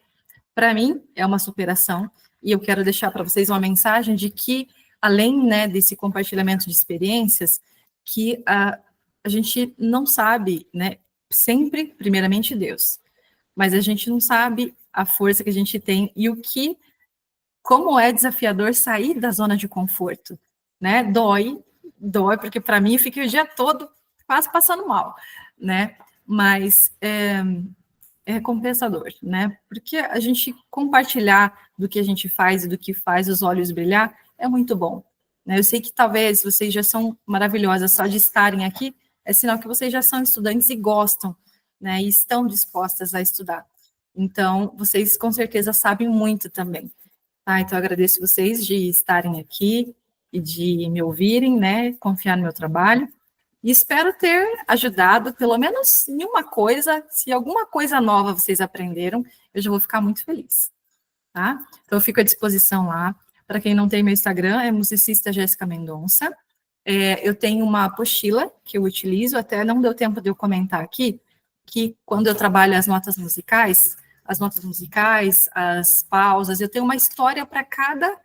A: para mim é uma superação e eu quero deixar para vocês uma mensagem de que, além, né, desse compartilhamento de experiências, que a gente não sabe, né, sempre, primeiramente, Deus, mas a gente não sabe a força que a gente tem e como é desafiador sair da zona de conforto, né? Dói, porque para mim eu fiquei o dia todo quase passando mal, né? Mas é recompensador, né? Porque a gente compartilhar do que a gente faz e do que faz os olhos brilhar é muito bom, né? Eu sei que talvez vocês já são maravilhosas só de estarem aqui, é sinal que vocês já são estudantes e gostam, né? E estão dispostas a estudar. Então, vocês com certeza sabem muito também, tá? Então, eu agradeço vocês de estarem aqui, e de me ouvirem, né, confiar no meu trabalho. E espero ter ajudado, pelo menos em uma coisa. Se alguma coisa nova vocês aprenderam, eu já vou ficar muito feliz, tá? Então, eu fico à disposição lá. Para quem não tem meu Instagram, é musicista Jéssica Mendonça. Eu tenho uma apostila que eu utilizo, até não deu tempo de eu comentar aqui, que quando eu trabalho as notas musicais, as pausas, eu tenho uma história para cada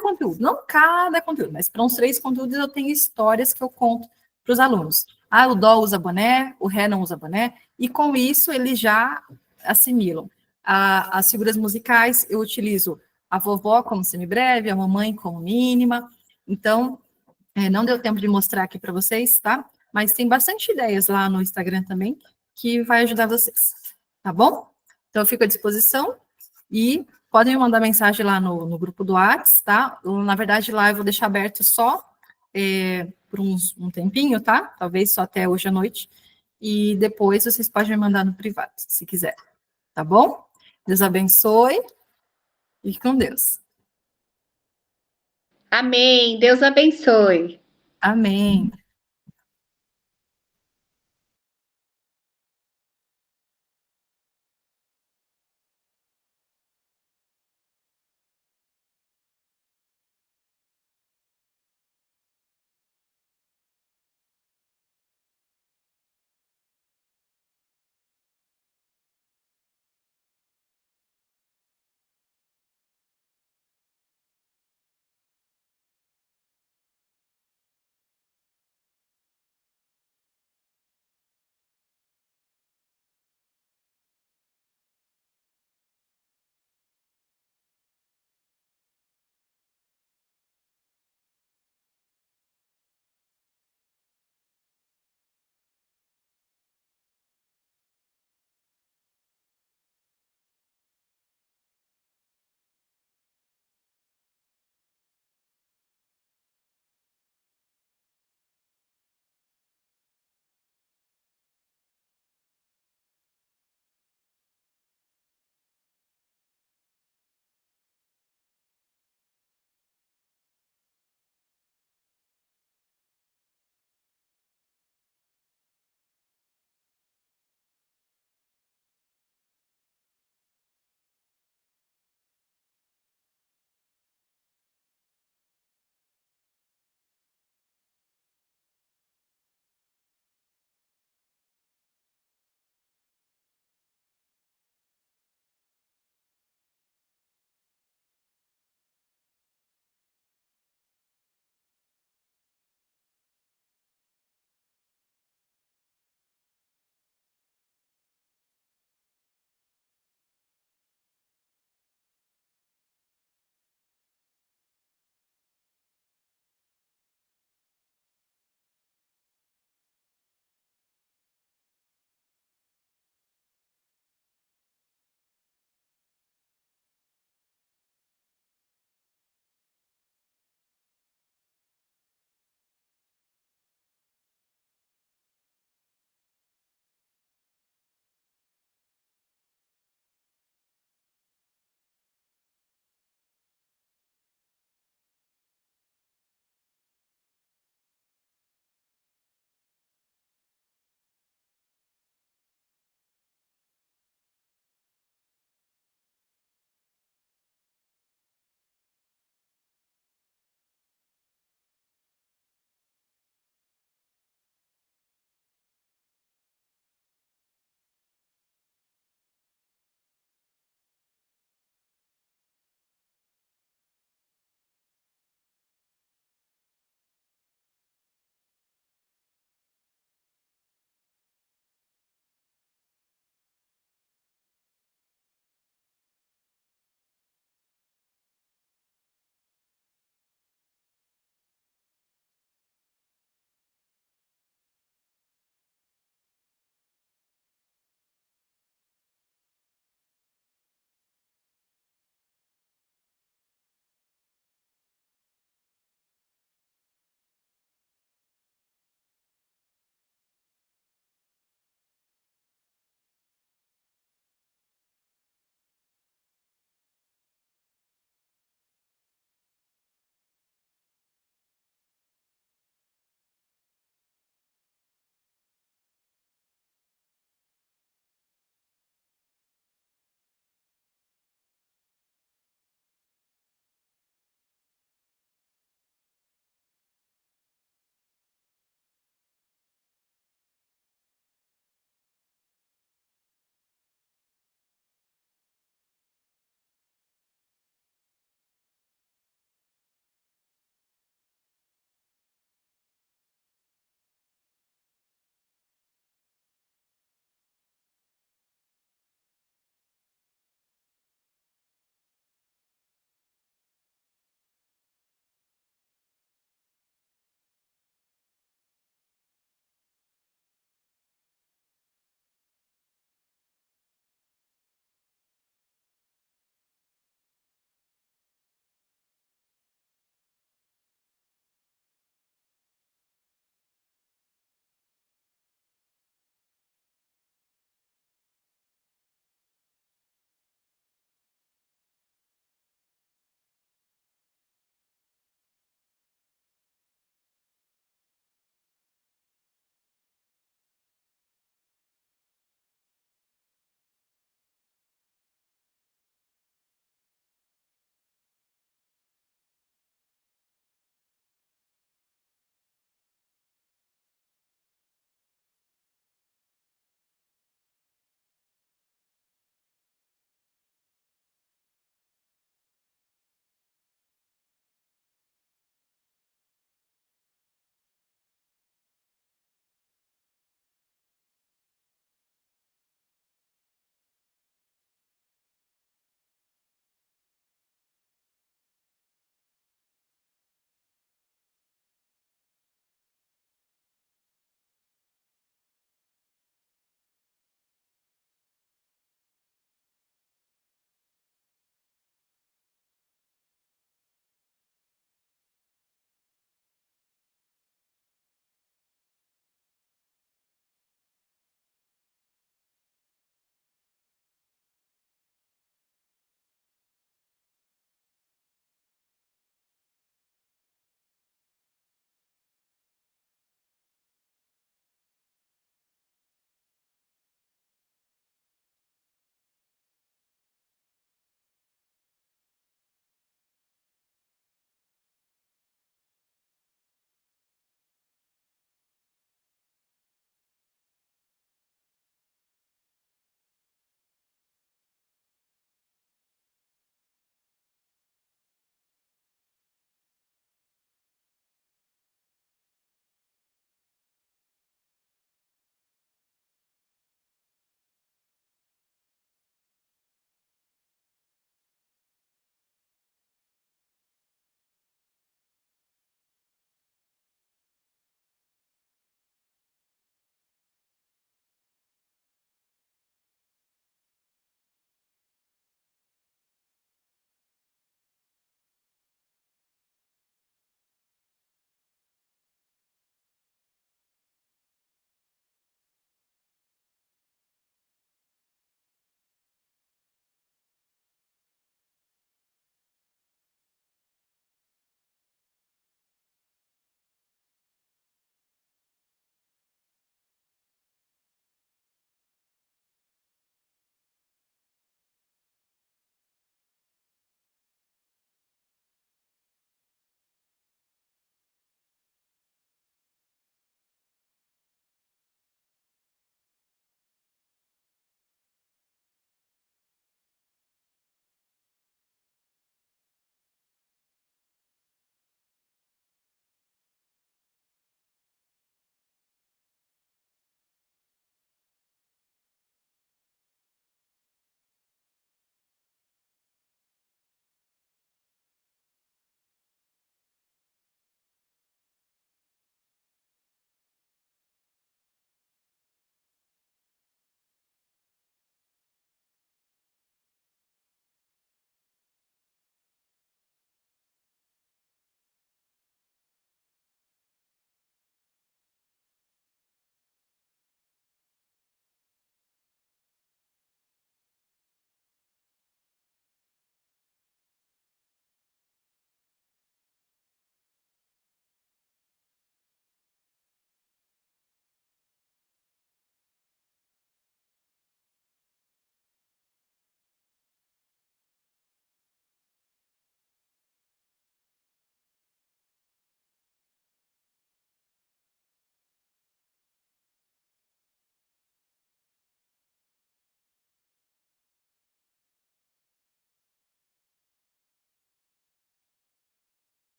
A: conteúdo. Não cada conteúdo, mas para uns 3 conteúdos eu tenho histórias que eu conto para os alunos. Ah, o dó usa boné, o ré não usa boné, e com isso eles já assimilam. As figuras musicais, eu utilizo a vovó como semibreve, a mamãe como mínima. Então, não deu tempo de mostrar aqui para vocês, tá? Mas tem bastante ideias lá no Instagram também que vai ajudar vocês, tá bom? Então, eu fico à disposição e podem me mandar mensagem lá no grupo do Whats, tá? Na verdade, lá eu vou deixar aberto só por um tempinho, tá? Talvez só até hoje à noite. E depois vocês podem me mandar no privado, se quiser, tá bom? Deus abençoe e com Deus.
C: Amém. Deus abençoe.
A: Amém.